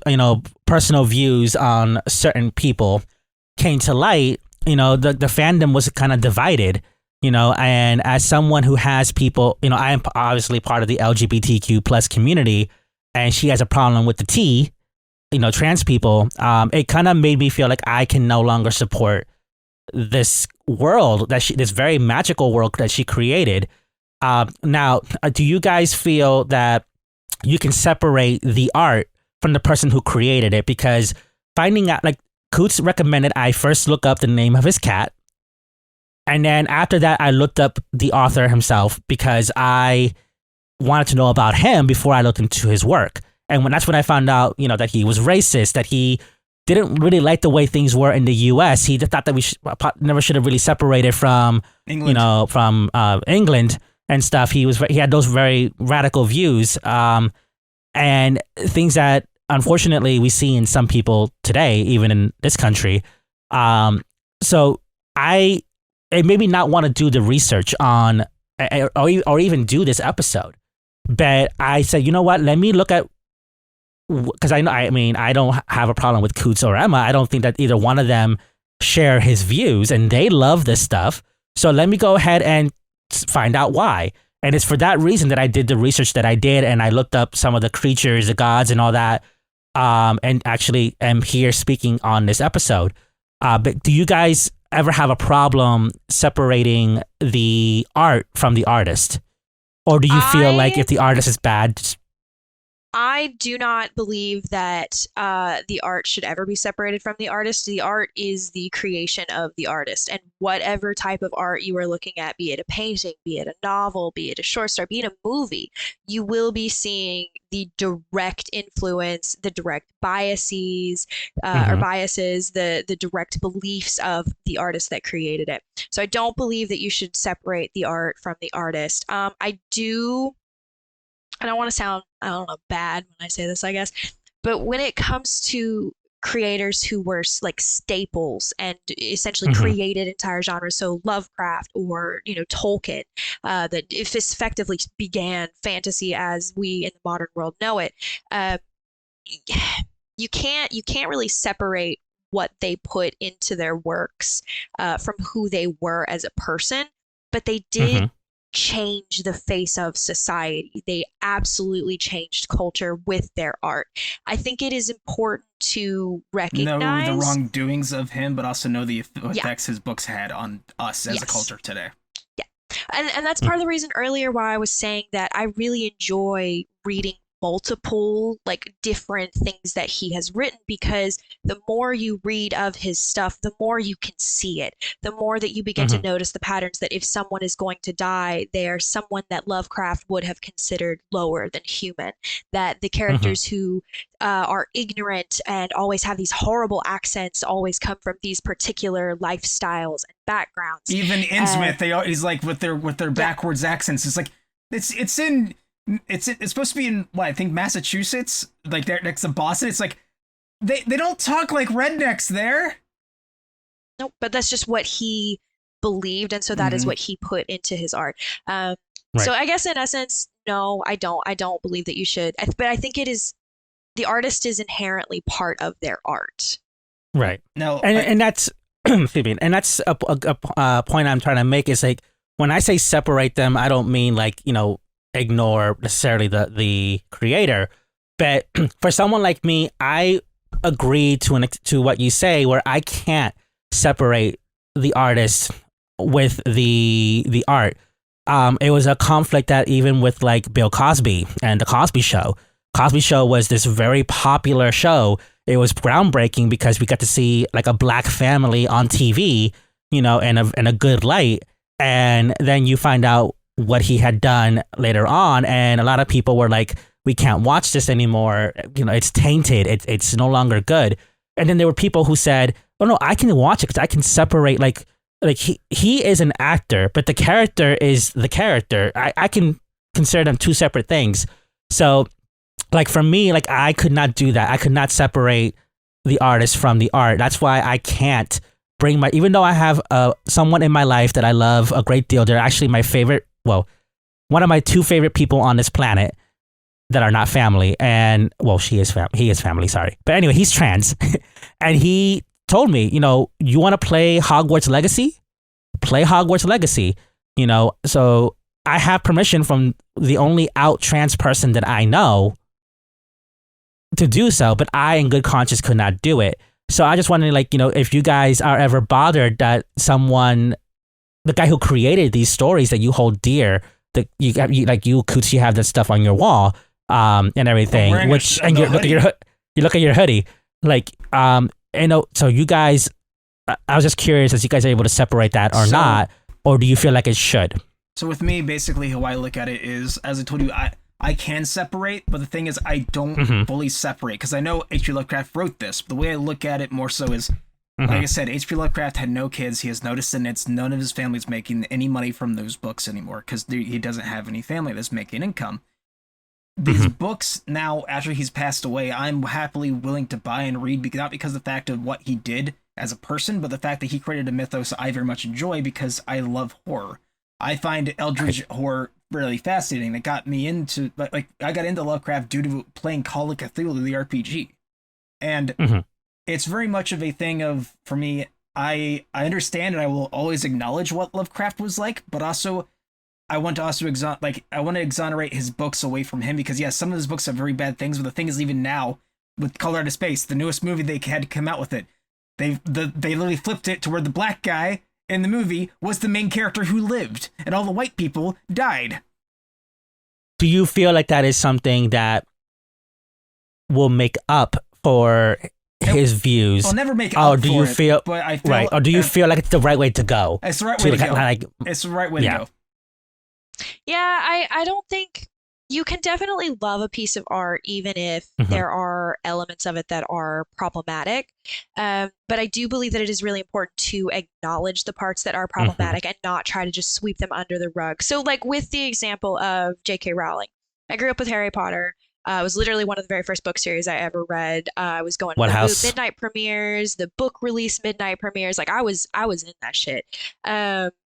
Speaker 2: personal views on certain people came to light, the fandom was kind of divided. And as someone who has people, I am obviously part of the LGBTQ plus community, and she has a problem with the T, trans people. It kind of made me feel like I can no longer support this world this very magical world that she created. Now, do you guys feel that you can separate the art from the person who created it? Because finding out, like Coots recommended I first look up the name of his cat. And then after that, I looked up the author himself because I wanted to know about him before I looked into his work. And that's when I found out, that he was racist, that he didn't really like the way things were in the U.S. He thought that we never should have really separated from England, from England and stuff. He had those very radical views, and things that unfortunately we see in some people today, even in this country. So it made me not want to do the research on or even do this episode But I said, you know what? Let me look at, because I mean, I don't have a problem with Coots or Emma. I don't think that either one of them share his views, and they love this stuff. So let me go ahead and find out why. And it's for that reason that I did the research that I did, and I looked up some of the creatures, the gods, and all that. And actually am here speaking on this episode. But do you guys ever have a problem separating the art from the artist? Or do you feel like if the artist is bad?
Speaker 4: I do not believe that the art should ever be separated from the artist. The art is the creation of the artist. And whatever type of art you are looking at, be it a painting, be it a novel, be it a short story, be it a movie, you will be seeing the direct influence, the direct biases, the direct beliefs of the artist that created it. So I don't believe that you should separate the art from the artist. I don't want to sound, I don't know, bad when I say this, I guess. But when it comes to creators who were like staples and essentially created entire genres, so Lovecraft or, Tolkien, that effectively began fantasy as we in the modern world know it, you can't really separate what they put into their works from who they were as a person, but they did change the face of society. They absolutely changed culture with their art. I think it is important to recognize
Speaker 1: know the wrongdoings of him, but also know the effects his books had on us as a culture today.
Speaker 4: Yeah. And that's part of the reason earlier why I was saying that I really enjoy reading multiple different things that he has written, because the more you read of his stuff, the more you can see it, the more that you begin to notice the patterns, that if someone is going to die, they're someone that Lovecraft would have considered lower than human, that the characters who are ignorant and always have these horrible accents always come from these particular lifestyles and backgrounds.
Speaker 1: Even Innsmouth, he's like with their backwards accents. It's like it's supposed to be in I think Massachusetts, like they're next to Boston. It's like they don't talk like rednecks there.
Speaker 4: Nope, but that's just what he believed, and so that is what he put into his art. So I guess in essence, no, I don't believe that you should. But I think it is, the artist is inherently part of their art.
Speaker 2: Right. No, and that's excuse me, and that's a point I'm trying to make is like when I say separate them, I don't mean ignore necessarily the creator, but for someone like me, I agree to what you say, where I can't separate the artist with the art. It was a conflict that even with Bill Cosby and the Cosby Show. Cosby Show was this very popular show. It was groundbreaking because we got to see a black family on TV, in a good light, and then you find out what he had done later on, and a lot of people were like, we can't watch this anymore, it's tainted, it's no longer good. And then there were people who said, oh no, I can watch it because I can separate, he is an actor, but the character is the character. I can consider them two separate things. So for me, I could not do that. I could not separate the artist from the art. That's why I can't bring even though I have someone in my life that I love a great deal, they're actually my favorite, one of my two favorite people on this planet that are not family. And he is family, sorry. But anyway, he's trans. And he told me, you want to play Hogwarts Legacy? Play Hogwarts Legacy. So I have permission from the only out trans person that I know to do so, but I in good conscience could not do it. So I just wondering, if you guys are ever bothered that someone, the guy who created these stories that you hold dear, that you Coots, you have that stuff on your wall, and everything. You look at your hoodie, so you guys. I was just curious, as you guys are able to separate that or not, or do you feel like it should?
Speaker 1: So with me, basically, how I look at it is, as I told you, I can separate, but the thing is, I don't fully separate because I know HP Lovecraft wrote this. But the way I look at it more so is, like I said, HP Lovecraft had no kids. He has no descendants. None of his family's making any money from those books anymore because he doesn't have any family that's making income. These books now, after he's passed away, I'm happily willing to buy and read, not because of the fact of what he did as a person, but the fact that he created a mythos I very much enjoy because I love horror. I find Eldritch horror really fascinating. That got me into, like, I got into Lovecraft due to playing Call of Cthulhu, the RPG. And it's very much of a thing of, for me, I understand and I will always acknowledge what Lovecraft was like, but also I want to also exonerate his books away from him, because yes, some of his books have very bad things, but the thing is, even now with Color Out of Space, the newest movie they had to come out with it, they literally flipped it to where the black guy in the movie was the main character who lived, and all the white people died.
Speaker 2: Do you feel like that is something that will make up for his views?
Speaker 1: I'll never make up
Speaker 2: do
Speaker 1: for
Speaker 2: you
Speaker 1: it,
Speaker 2: feel
Speaker 1: but I feel,
Speaker 2: right? Or do you feel like it's the right way to go?
Speaker 1: It's the right way to go.
Speaker 2: Like,
Speaker 1: it's the right way to go.
Speaker 4: Yeah, I don't think you can definitely love a piece of art even if there are elements of it that are problematic. But I do believe that it is really important to acknowledge the parts that are problematic and not try to just sweep them under the rug. So like with the example of J.K. Rowling, I grew up with Harry Potter. It was literally one of the very first book series I ever read. I was going to the midnight premieres, the book release midnight premieres. Like I was in that shit.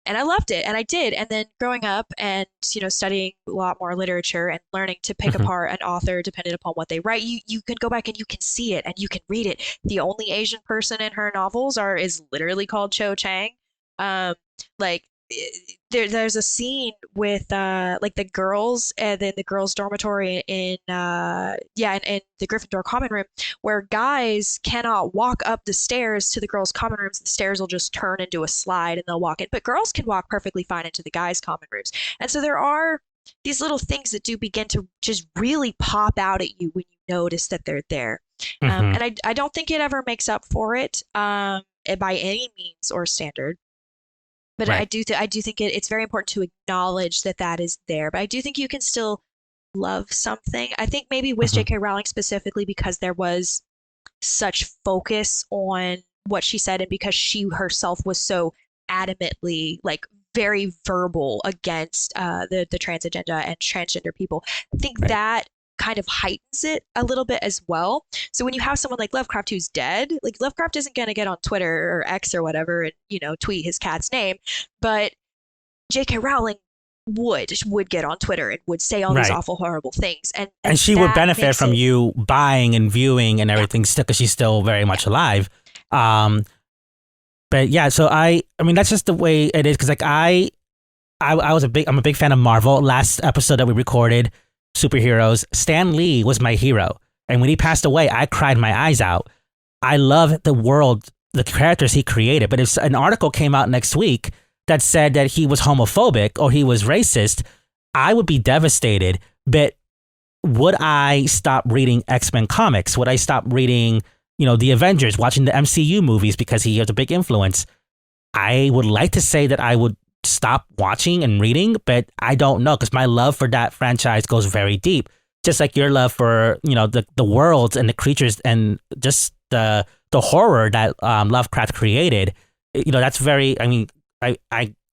Speaker 4: And I loved it, and I did. And then growing up and, studying a lot more literature and learning to pick apart an author depending upon what they write, you can go back and you can see it and you can read it. The only Asian person in her novels is literally called Cho Chang. There's a scene with like the girls and then the girls' dormitory in the Gryffindor common room, where guys cannot walk up the stairs to the girls' common rooms. The stairs will just turn into a slide and they'll walk in, but girls can walk perfectly fine into the guys' common rooms. And so there are these little things that do begin to just really pop out at you when you notice that they're there. And I don't think it ever makes up for it by any means or standard. But right. I do think it's very important to acknowledge that is there. But I do think you can still love something. I think maybe with J.K. Rowling specifically, because there was such focus on what she said, and because she herself was so adamantly, like, very verbal against the trans agenda and transgender people. I think that kind of heightens it a little bit as well. So when you have someone like Lovecraft who's dead, like Lovecraft isn't going to get on Twitter or X or whatever and, tweet his cat's name, but J.K. Rowling would get on Twitter and would say all these awful, horrible things. And
Speaker 2: she would benefit from you buying and viewing and everything still, because she's still very much alive. But yeah, so I mean, that's just the way it is. Cause like I'm a big fan of Marvel. Last episode that we recorded, superheroes, Stan Lee was my hero. And when he passed away, I cried my eyes out. I love the world, the characters he created. But if an article came out next week that said that he was homophobic or he was racist, I would be devastated. But would I stop reading X-Men comics? Would I stop reading, the Avengers, watching the MCU movies because he has a big influence? I would like to say that I would stop watching and reading, but I don't know, because my love for that franchise goes very deep. Just like your love for, the worlds and the creatures and just the horror that Lovecraft created. That's very,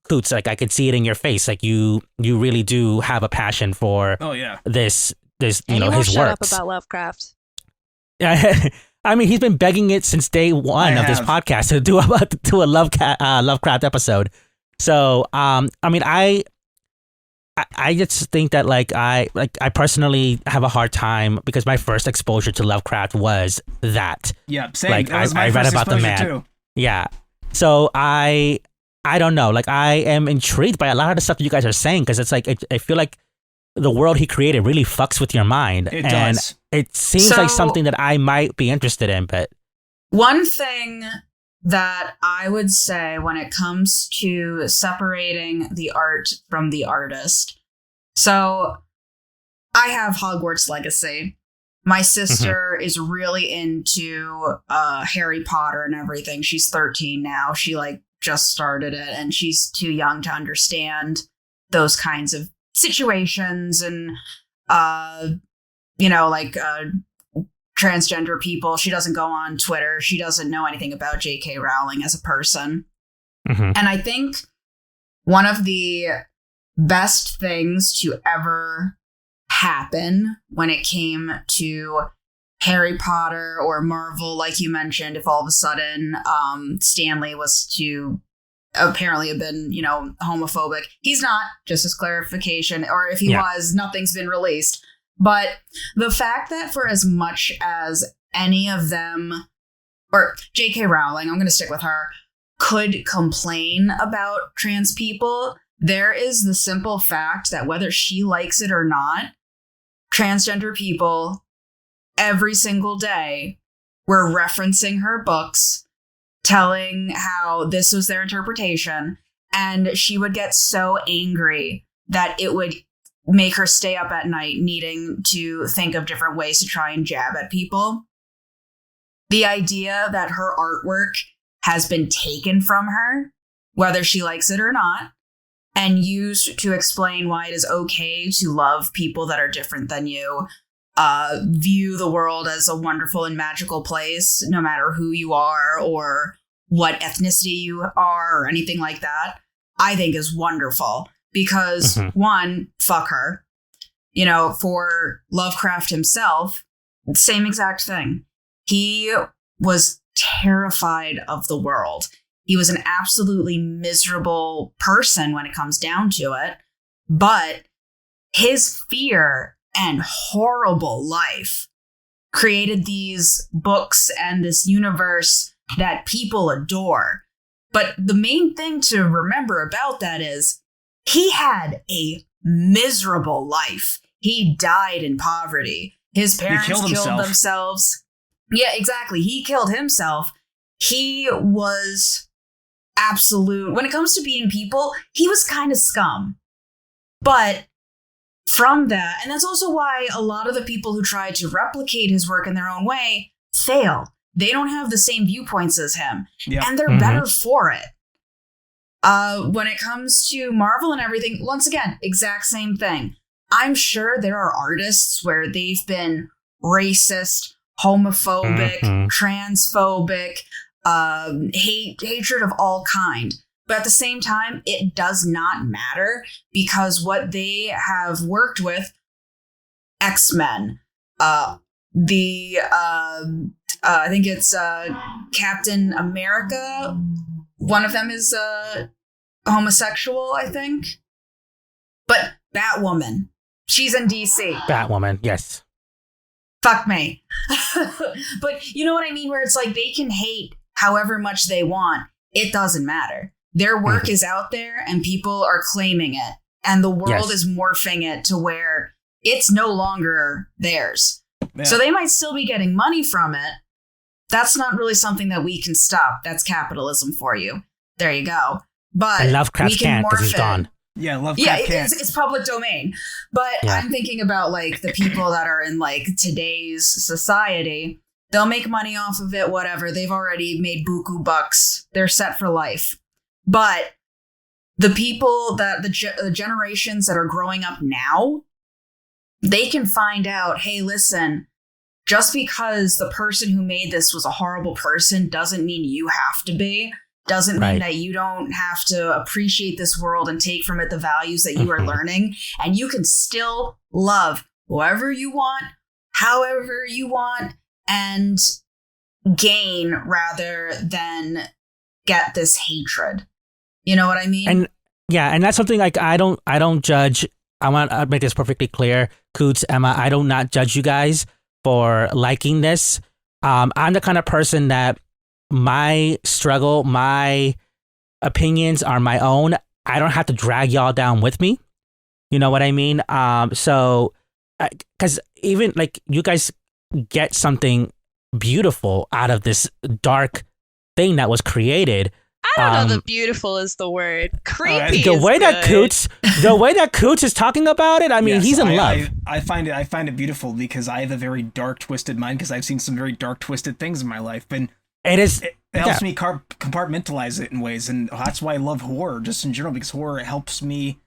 Speaker 2: Coots, like I could see it in your face. Like you really do have a passion for this his works.
Speaker 4: Shut up about Lovecraft.
Speaker 2: Yeah. I mean, he's been begging it since day one of this podcast to do a Lovecraft episode. So, I just think that I personally have a hard time, because my first exposure to Lovecraft was that.
Speaker 1: Yeah, same.
Speaker 2: Like
Speaker 1: that was my
Speaker 2: I read
Speaker 1: first
Speaker 2: about the man.
Speaker 1: too.
Speaker 2: Yeah. So I don't know. Like I am intrigued by a lot of the stuff that you guys are saying, because it's like I feel like the world he created really fucks with your mind.
Speaker 1: It does.
Speaker 2: It seems like something that I might be interested in, but
Speaker 3: one thing that I would say when it comes to separating the art from the artist. So I have Hogwarts Legacy. My sister is really into Harry Potter and everything. She's 13 now. She just started it, and she's too young to understand those kinds of situations and transgender people. She doesn't go on Twitter. She doesn't know anything about J.K. Rowling as a person. And I think one of the best things to ever happen when it came to Harry Potter or Marvel, like you mentioned, if all of a sudden Stanley was to apparently have been, homophobic. He's not, just as clarification, or if he was, nothing's been released. But the fact that for as much as any of them, or J.K. Rowling, I'm going to stick with her, could complain about trans people, there is the simple fact that whether she likes it or not, transgender people every single day were referencing her books, telling how this was their interpretation, and she would get so angry that it would make her stay up at night needing to think of different ways to try and jab at people. The idea that her artwork has been taken from her, whether she likes it or not, and used to explain why it is okay to love people that are different than you, view the world as a wonderful and magical place, no matter who you are or what ethnicity you are or anything like that, I think is wonderful. Because one, fuck her. For Lovecraft himself, same exact thing. He was terrified of the world. He was an absolutely miserable person when it comes down to it. But his fear and horrible life created these books and this universe that people adore. But the main thing to remember about that is he had a miserable life. He died in poverty. His parents killed themselves. Yeah, exactly. He killed himself. He was absolute. When it comes to being people, he was kind of scum. But from that, and that's also why a lot of the people who try to replicate his work in their own way fail. They don't have the same viewpoints as him. Yep. And they're better for it. When it comes to Marvel and everything, once again, exact same thing. I'm sure there are artists where they've been racist, homophobic, transphobic, hatred of all kind. But at the same time, it does not matter because what they have worked with, X-Men, I think it's Captain America. One of them is homosexual, I think. But Batwoman, she's in DC.
Speaker 2: Batwoman, yes.
Speaker 3: Fuck me. But you know what I mean? Where it's like they can hate however much they want. It doesn't matter. Their work is out there and people are claiming it. And the world is morphing it to where it's no longer theirs. Yeah. So they might still be getting money from it. That's not really something that we can stop. That's capitalism for you. There you go. But
Speaker 2: and Lovecraft can't because he's gone.
Speaker 1: Yeah, Lovecraft can't.
Speaker 3: It's public domain. But I'm thinking about like the people that are in like today's society. They'll make money off of it, whatever. They've already made buku bucks. They're set for life. But the people that the generations that are growing up now, they can find out, hey, listen, just because the person who made this was a horrible person doesn't mean you have to be. Doesn't mean that you don't have to appreciate this world and take from it the values that you are learning. And you can still love whoever you want, however you want, and gain rather than get this hatred. You know what I mean?
Speaker 2: And that's something like I don't judge. I want to make this perfectly clear. Coots, Emma, I do not judge you guys for liking this. I'm the kind of person that my struggle, my opinions are my own. I don't have to drag y'all down with me. You know what I mean? So, because even like you guys get something beautiful out of this dark thing that was created.
Speaker 4: I don't know that beautiful is the word. Creepy.
Speaker 2: The way that Coots is talking about it, I mean, he's in love.
Speaker 1: I find it beautiful because I have a very dark, twisted mind because I've seen some very dark, twisted things in my life. And it helps me compartmentalize it in ways, and that's why I love horror just in general, because horror helps me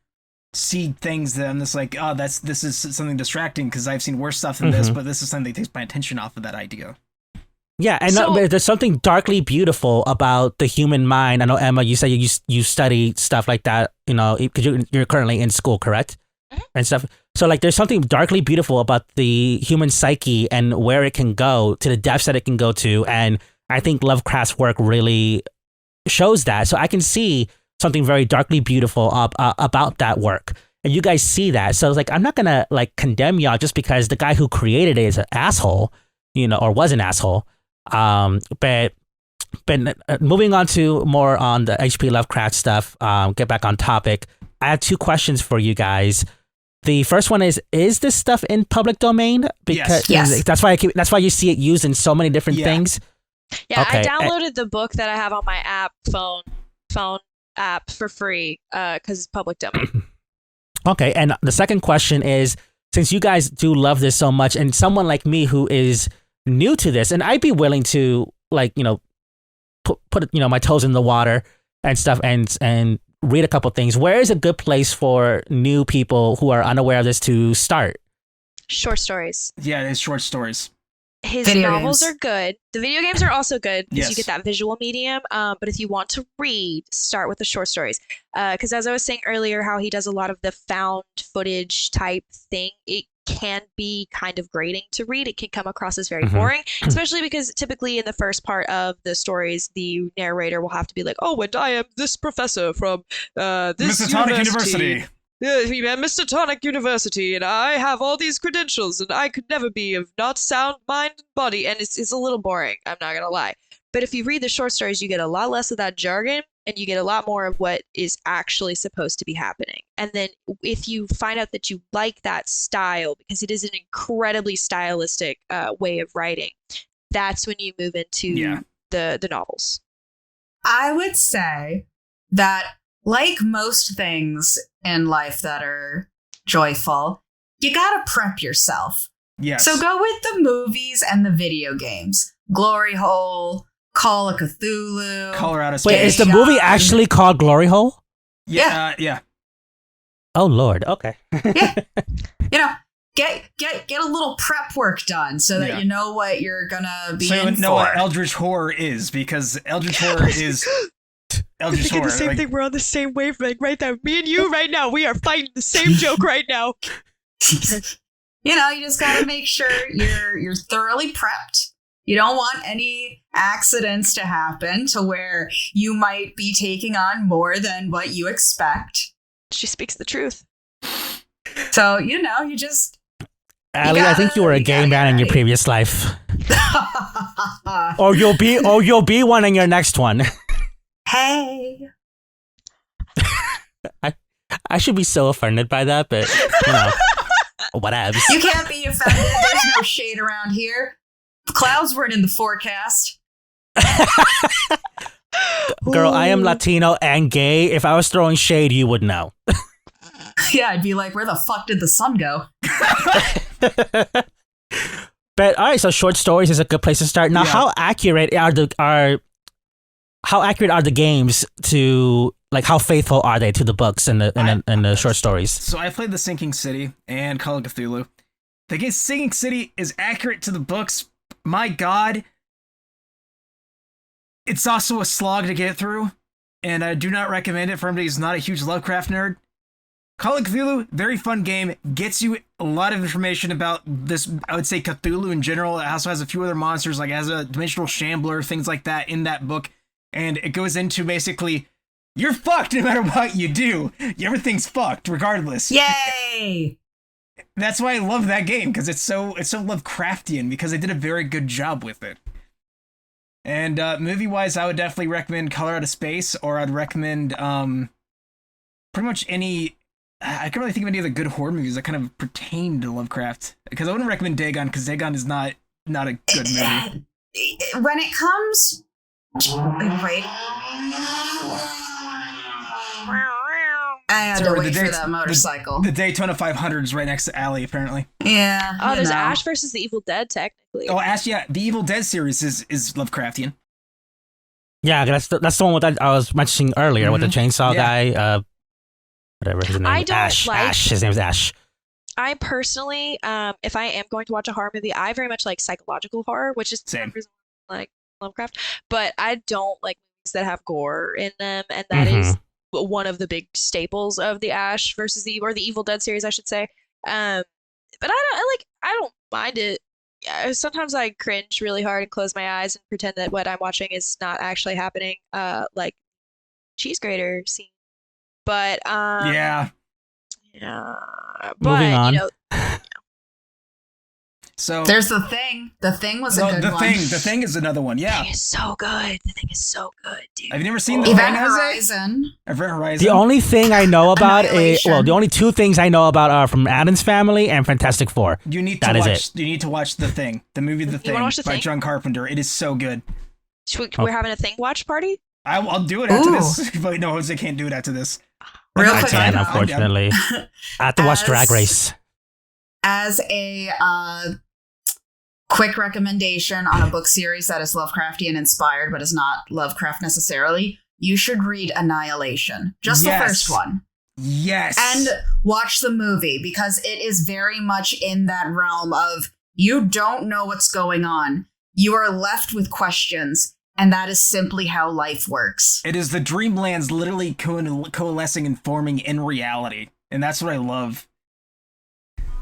Speaker 1: see things that I'm just like, oh, this is something distracting because I've seen worse stuff than this, but this is something that takes my attention off of that idea.
Speaker 2: Yeah, and there's something darkly beautiful about the human mind. I know, Emma, you said you study stuff like that, you know, because you're currently in school, correct? And stuff. So, like, there's something darkly beautiful about the human psyche and where it can go, to the depths that it can go to. And I think Lovecraft's work really shows that. So I can see something very darkly beautiful about that work. And you guys see that. So it's like, I'm not going to like condemn y'all just because the guy who created it is an asshole, or was an asshole. But moving on to more on the HP Lovecraft stuff, get back on topic. I have 2 questions for you guys. The first one is this stuff in public domain? Because
Speaker 3: yes.
Speaker 2: That's why you see it used in so many different things.
Speaker 4: Yeah,
Speaker 2: okay.
Speaker 4: I downloaded the book that I have on my phone app for free because it's public domain.
Speaker 2: Okay, and the second question is, since you guys do love this so much, and someone like me who is new to this, and I'd be willing to put my toes in the water and stuff and read a couple things. Where is a good place for new people who are unaware of this to start?
Speaker 4: Short stories.
Speaker 1: Yeah, it's short stories.
Speaker 4: His
Speaker 3: Video
Speaker 4: novels
Speaker 3: games.
Speaker 4: are good. The video games are also good because
Speaker 1: Yes.
Speaker 4: you get that visual medium. But if you want to read, start with the short stories. Because as I was saying earlier, how he does a lot of the found footage type thing, it can be kind of grating to read. It can come across as very boring, especially because typically in the first part of the stories, the narrator will have to be like, "Oh, and I am this professor from this
Speaker 1: Mr. Tonic University.
Speaker 4: Mr. Tonic University, and I have all these credentials, and I could never be of not sound mind and body," and it's a little boring, I'm not gonna lie. But if you read the short stories, you get a lot less of that jargon, and you get a lot more of what is actually supposed to be happening. And then if you find out that you like that style, because it is an incredibly stylistic way of writing, that's when you move into the novels.
Speaker 3: I would say that, like most things in life that are joyful, you gotta prep yourself.
Speaker 1: Yes.
Speaker 3: So go with the movies and the video games. Glory Hole, Call of Cthulhu.
Speaker 1: Colorado Space.
Speaker 2: Wait, is the movie actually called Glory Hole?
Speaker 1: Yeah.
Speaker 2: Oh Lord. Okay.
Speaker 3: Yeah. Get a little prep work done so that you know what you're gonna be in
Speaker 1: know
Speaker 3: for.
Speaker 1: what Eldritch Horror is, because Eldritch Horror is Eldritch Horror.
Speaker 4: The same thing. We're on the same wavelength right now. Me and you right now. We are fighting the same joke right now.
Speaker 3: You just gotta make sure you're thoroughly prepped. You don't want any accidents to happen to where you might be taking on more than what you expect.
Speaker 4: She speaks the truth.
Speaker 3: So, you just...
Speaker 2: Allie, I think you were a gay man in your previous life. Or you'll be one in your next one.
Speaker 3: Hey.
Speaker 2: I should be so offended by that, but whatevs.
Speaker 3: You can't be offended. There's no shade around here. The clouds weren't in the forecast.
Speaker 2: Girl, I am Latino and gay. If I was throwing shade, you would know.
Speaker 3: Yeah, I'd be like, where the fuck did the sun go?
Speaker 2: But all right, so short stories is a good place to start. Now, how accurate are the games to, like, how faithful are they to the books and the short stories?
Speaker 1: So I played The Sinking City and Call of Cthulhu. The game Sinking City is accurate to the books. My God, it's also a slog to get through, and I do not recommend it for anybody who's not a huge Lovecraft nerd. Call of Cthulhu, very fun game, gets you a lot of information about this, I would say Cthulhu in general. It also has a few other monsters, like it has a dimensional shambler, things like that in that book, and it goes into basically, you're fucked no matter what you do. Everything's fucked regardless.
Speaker 3: Yay!
Speaker 1: That's why I love that game, because it's so Lovecraftian, because they did a very good job with it. And movie-wise, I would definitely recommend Colorado Space, or I'd recommend pretty much any... I can't really think of any other good horror movies that kind of pertain to Lovecraft. Because I wouldn't recommend Dagon, because Dagon is not a good movie.
Speaker 3: When it comes... Wait. I had to wait for that motorcycle.
Speaker 1: The Daytona 500 is right next to Allie, apparently.
Speaker 3: Yeah.
Speaker 4: Oh, there's Ash versus the Evil Dead, technically.
Speaker 1: Oh, Ash, yeah. The Evil Dead series is Lovecraftian.
Speaker 2: Yeah, that's the one with that I was mentioning earlier with the chainsaw guy. Whatever his name.
Speaker 4: I don't
Speaker 2: Ash.
Speaker 4: like-
Speaker 2: Ash. His name is Ash.
Speaker 4: I personally, if I am going to watch a horror movie, I very much like psychological horror, which is
Speaker 1: Same.
Speaker 4: one reason I like Lovecraft. But I don't like movies that have gore in them, and that is one of the big staples of the Ash versus the Evil Dead series, I should say. But I don't mind it. yeah, sometimes I cringe really hard and close my eyes and pretend that what I'm watching is not actually happening. Like cheese grater scene. But
Speaker 1: Yeah.
Speaker 4: yeah.
Speaker 2: Moving
Speaker 4: But
Speaker 2: on.
Speaker 4: you know,
Speaker 1: So
Speaker 3: There's The Thing. The Thing was a good one.
Speaker 1: The Thing is another one.
Speaker 4: the
Speaker 1: Yeah.
Speaker 4: thing is so good. The thing is so good, dude.
Speaker 1: Have you never seen The
Speaker 3: Event
Speaker 1: Thing, Jose?
Speaker 3: Horizon.
Speaker 1: Event Horizon.
Speaker 2: The only thing I know about is
Speaker 3: Annihilation.
Speaker 2: the only two things I know about are from Addams Family and Fantastic Four.
Speaker 1: You need
Speaker 2: That
Speaker 1: to
Speaker 2: is
Speaker 1: watch. You need to watch The Thing, the movie The Thing
Speaker 4: wanna watch The
Speaker 1: by
Speaker 4: Thing?
Speaker 1: John Carpenter. It is so good.
Speaker 4: We're having a thing watch party?
Speaker 1: I'll do it after
Speaker 3: Ooh.
Speaker 1: this. But no, Jose can't do it after this.
Speaker 3: Real
Speaker 2: I
Speaker 3: quick,
Speaker 2: can,
Speaker 3: I know.
Speaker 2: unfortunately. I have to watch
Speaker 3: As-
Speaker 2: Drag Race.
Speaker 3: As a quick recommendation on a book series that is Lovecraftian inspired but is not Lovecraft necessarily, you should read Annihilation. Just
Speaker 1: Yes.
Speaker 3: the first one.
Speaker 1: Yes.
Speaker 3: And watch the movie, because it is very much in that realm of you don't know what's going on. You are left with questions, and that is simply how life works.
Speaker 1: it is the Dreamlands literally coalescing and forming in reality, and that's what I love.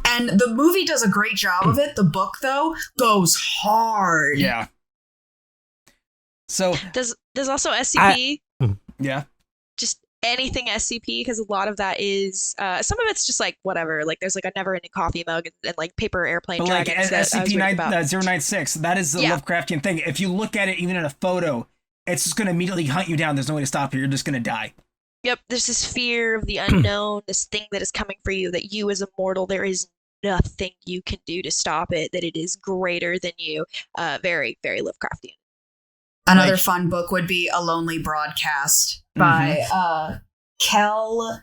Speaker 3: And the movie does a great job of it. The book, though, goes hard.
Speaker 1: Yeah. So
Speaker 4: There's also SCP.
Speaker 1: yeah.
Speaker 4: Just anything SCP, because a lot of that is some of it's just like whatever. Like there's like a never-ending coffee mug and like paper airplane
Speaker 1: But like
Speaker 4: dragons that I was reading about.
Speaker 1: SCP-096, that is the
Speaker 4: Yeah.
Speaker 1: Lovecraftian thing. If you look at it even in a photo, it's just going to immediately hunt you down. There's no way to stop you. You're just going to die.
Speaker 4: Yep, there's this fear of the unknown, this thing that is coming for you, that you as a mortal, there is nothing you can do to stop it, that it is greater than you. Very, very Lovecraftian.
Speaker 3: Another
Speaker 1: Like-
Speaker 3: fun book would be A Lonely Broadcast by Kel.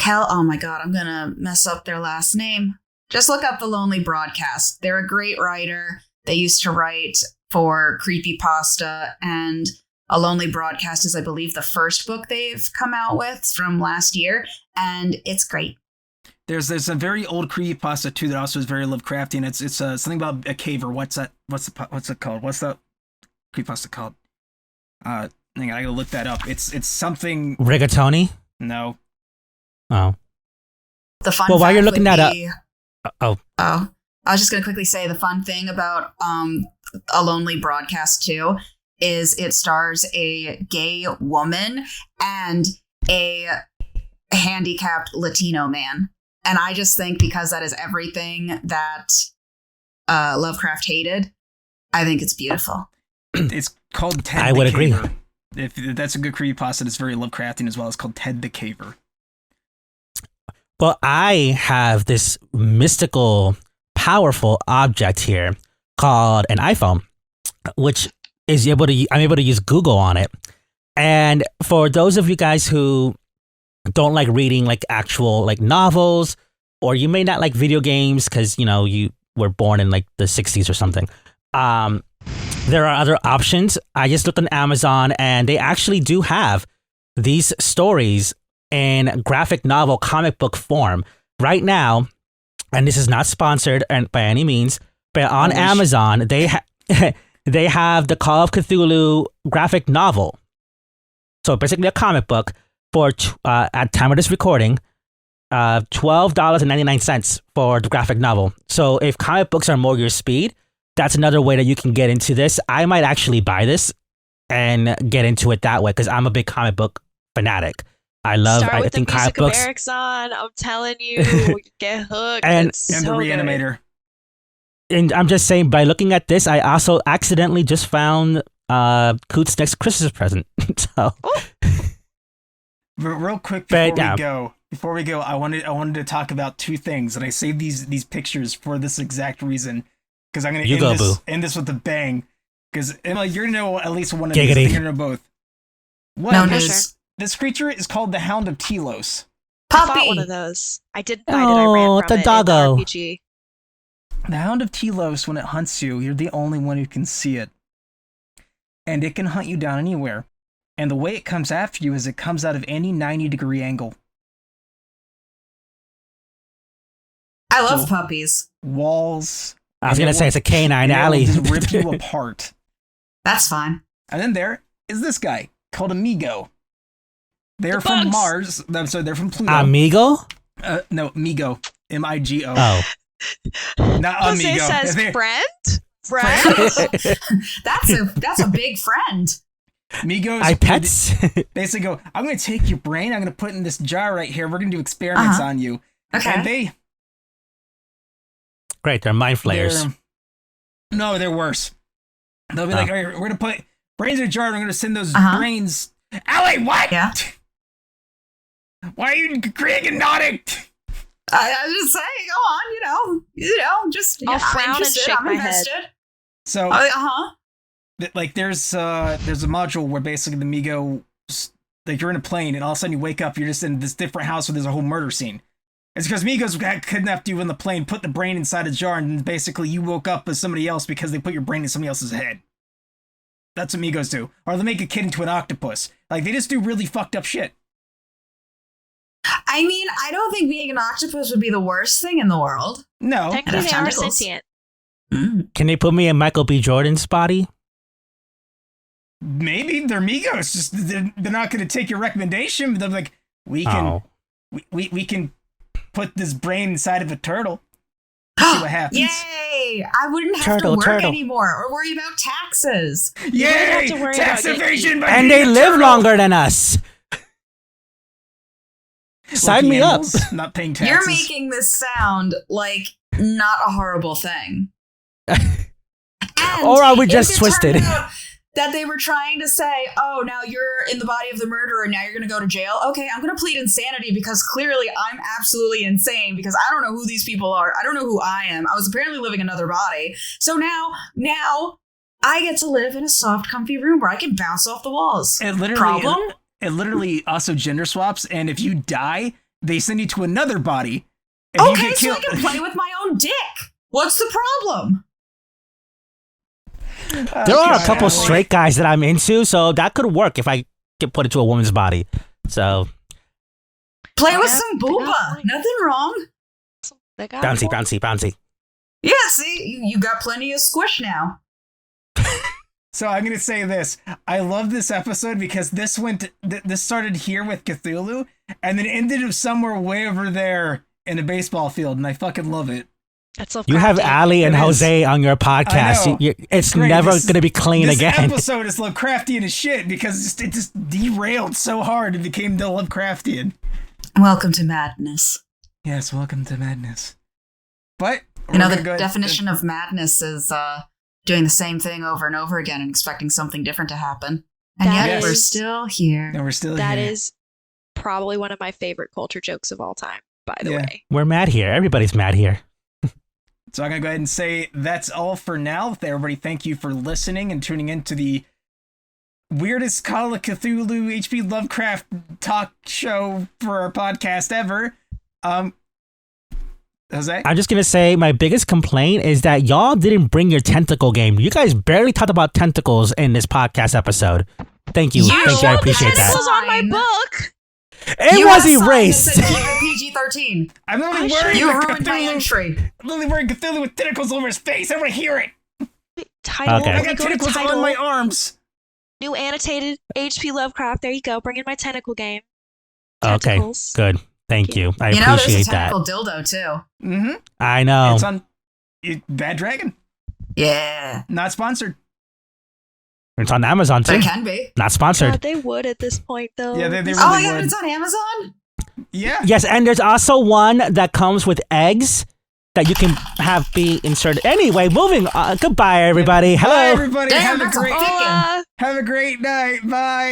Speaker 3: Oh my god, I'm gonna mess up their last name. Just look up The Lonely Broadcast. They're a great writer. They used to write for Creepypasta, and A Lonely Broadcast is, I believe, the first book they've come out with from last year, and it's great.
Speaker 1: There's a very old creepypasta too that also is very Lovecraftian. It's something about a cave, or what's it called? What's that creepypasta called? Hang on, I gotta look that up. It's something.
Speaker 2: Rigatoni?
Speaker 1: No.
Speaker 2: Oh.
Speaker 3: The fun
Speaker 2: Well, while you're
Speaker 3: fact
Speaker 2: looking
Speaker 3: would
Speaker 2: that
Speaker 3: be-
Speaker 2: Oh.
Speaker 3: Oh, I was just going to quickly say the fun thing about A Lonely Broadcast 2 is it stars a gay woman and a handicapped Latino man. And I just think because that is everything that Lovecraft hated, I think it's beautiful.
Speaker 1: It's called Ted
Speaker 2: I
Speaker 1: the
Speaker 2: would agree.
Speaker 1: Caver. If that's a good creepypasta, it's very Lovecraftian as well. It's called Ted the Caver.
Speaker 2: Well, I have this mystical, powerful object here called an iPhone, which is I'm able to use Google on it. And for those of you guys who don't like reading like actual like novels, or you may not like video games because you were born in like the 60s or something, there are other options. I just looked on Amazon, and they actually do have these stories in graphic novel comic book form right now. And this is not sponsored by any means, but on Amazon they they have the Call of Cthulhu graphic novel. So basically a comic book for at time of this recording, $12.99 for the graphic novel. So if comic books are more your speed, that's another way that you can get into this. I might actually buy this and get into it that way, because I'm a big comic book fanatic. I think comic books.
Speaker 4: Eric's on. I'm telling you, get hooked.
Speaker 2: And
Speaker 4: It's
Speaker 1: And
Speaker 4: so
Speaker 1: the
Speaker 4: good.
Speaker 1: Reanimator.
Speaker 2: And I'm just saying, by looking at this, I also accidentally just found Coot's next Christmas present. So,
Speaker 1: Real quick
Speaker 2: But,
Speaker 1: before we go, I wanted to talk about two things, and I saved these pictures for this exact reason, because I'm gonna end this with a bang. Because Emma, you're gonna know at least one of
Speaker 2: Giggity.
Speaker 1: these. You're gonna know both. One
Speaker 3: No
Speaker 1: is
Speaker 3: news.
Speaker 1: this creature is called the Hound of Telos.
Speaker 4: I bought
Speaker 3: Puppy!
Speaker 4: one of those. I didn't buy it. I ran
Speaker 2: Oh,
Speaker 4: from
Speaker 2: the
Speaker 4: it in
Speaker 2: doggo.
Speaker 4: the RPG.
Speaker 1: The Hound of Telos, when it hunts you, you're the only one who can see it, and it can hunt you down anywhere. And the way it comes after you is it comes out of any 90-degree angle.
Speaker 3: I love
Speaker 1: So-
Speaker 3: puppies.
Speaker 1: Walls.
Speaker 2: I was
Speaker 1: and
Speaker 2: going
Speaker 1: it
Speaker 2: to say
Speaker 1: will-
Speaker 2: it's a canine
Speaker 1: and it will
Speaker 2: alley.
Speaker 1: just rip you apart.
Speaker 3: That's fine.
Speaker 1: And then there is this guy called Amigo. They're
Speaker 4: The
Speaker 1: from
Speaker 4: bugs.
Speaker 1: Mars. I'm sorry, they're from Pluto.
Speaker 2: Amigo?
Speaker 1: No, Migo. Migo.
Speaker 2: Oh.
Speaker 1: Not
Speaker 4: Jose
Speaker 1: amigo.
Speaker 4: says friend.
Speaker 3: That's a big friend.
Speaker 1: Migos
Speaker 2: iPets?
Speaker 1: basically go, I'm going to take your brain, I'm going to put it in this jar right here, we're going to do experiments on you.
Speaker 3: Okay.
Speaker 1: And
Speaker 2: Great, they're mind flayers.
Speaker 1: No, they're worse. They'll be like, all right, we're going to put brains in a jar, and we're going to send those brains... Allie, what?
Speaker 3: Yeah.
Speaker 1: Why are you creating nodding?
Speaker 3: I was just saying, go on, just
Speaker 4: I'll
Speaker 3: I'm
Speaker 4: frown and
Speaker 3: interested,
Speaker 4: shake
Speaker 3: I'm
Speaker 4: my
Speaker 3: invested.
Speaker 4: head.
Speaker 1: So, like, there's a module where basically the Migo, like, you're in a plane, and all of a sudden you wake up, you're just in this different house where there's a whole murder scene. It's because Migos kidnapped you in the plane, put the brain inside a jar, and basically you woke up as somebody else because they put your brain in somebody else's head. That's what Migos do. Or they make a kid into an octopus. Like, they just do really fucked up shit.
Speaker 3: I mean, I don't think being an octopus would be the worst thing in the world.
Speaker 1: No.
Speaker 4: Technically, they are
Speaker 3: tentacles.
Speaker 4: sentient.
Speaker 2: Can they put me in Michael B. Jordan's body?
Speaker 1: Maybe they're Migos. Just they're not going to take your recommendation. But they're like, we can put this brain inside of a turtle. See what happens.
Speaker 3: Yay! I wouldn't have to work anymore or worry about taxes.
Speaker 1: Yay! Tax evasion.
Speaker 2: And they live longer than us. Sign me up.
Speaker 1: Not paying taxes.
Speaker 3: You're making this sound like not a horrible thing.
Speaker 2: Or are we just twisted?
Speaker 3: That they were trying to say, oh, now you're in the body of the murderer, now you're going to go to jail. Okay, I'm going to plead insanity because clearly I'm absolutely insane because I don't know who these people are. I don't know who I am. I was apparently living another body. So now I get to live in a soft, comfy room where I can bounce off the walls.
Speaker 1: It literally also gender swaps, and if you die, they send you to another body. And
Speaker 3: okay,
Speaker 1: you get
Speaker 3: so
Speaker 1: killed.
Speaker 3: I can play with my own dick. What's the problem?
Speaker 2: There are a couple straight guys that I'm into, so that could work if I get put into a woman's body. So
Speaker 3: play with some booba. Nothing wrong.
Speaker 2: Bouncy.
Speaker 3: Yeah, see, you got plenty of squish now.
Speaker 1: So I'm gonna say this. I love this episode because this started here with Cthulhu, and then ended up somewhere way over there in a baseball field, and I fucking love it.
Speaker 4: That's so
Speaker 2: you have Ali and Jose on your podcast. It's never going to be clean again.
Speaker 1: This episode is Lovecraftian as shit because it just derailed so hard it became the Lovecraftian.
Speaker 3: Welcome to madness.
Speaker 1: Yes, welcome to madness. But
Speaker 3: the definition of madness is doing the same thing over and over again and expecting something different to happen. And yet we're still here.
Speaker 1: And we're still here.
Speaker 4: That is probably one of my favorite culture jokes of all time, by the way.
Speaker 2: We're mad here. Everybody's mad here.
Speaker 1: So I'm going to go ahead and say that's all for now. Everybody, thank you for listening and tuning in to the weirdest Call of Cthulhu HP Lovecraft talk show for our podcast ever. Jose?
Speaker 2: I'm just going to say my biggest complaint is that y'all didn't bring your tentacle game. You guys barely talked about tentacles in this podcast episode. Thank you. Thank you. I appreciate that.
Speaker 4: It was on my book.
Speaker 2: It was erased.
Speaker 3: PG-13.
Speaker 1: I'm only worried.
Speaker 3: You ruined my entry.
Speaker 1: I'm only wearing Cthulhu with tentacles over his face. I want to hear it.
Speaker 4: Title.
Speaker 2: Okay.
Speaker 1: I got tentacles on my arms.
Speaker 4: New annotated HP Lovecraft. There you go. Bring in my tentacle game.
Speaker 2: Tentacles. Okay. Good. Thank you. I appreciate
Speaker 3: there's a
Speaker 2: that.
Speaker 3: tentacle dildo too.
Speaker 1: Mm-hmm.
Speaker 2: I know.
Speaker 1: It's on Bad Dragon.
Speaker 3: Yeah.
Speaker 1: Not sponsored.
Speaker 2: It's on Amazon too.
Speaker 3: It can be.
Speaker 2: Not sponsored.
Speaker 4: God, they would at this point though.
Speaker 1: Yeah, they really
Speaker 3: oh my god,
Speaker 1: would.
Speaker 3: it's on Amazon?
Speaker 1: Yeah.
Speaker 2: Yes, and there's also one that comes with eggs that you can have be inserted. Anyway, moving on. Goodbye, everybody. Hello.
Speaker 1: Bye, everybody.
Speaker 3: Damn,
Speaker 1: have a great
Speaker 3: that's a
Speaker 1: Have a great night. Bye.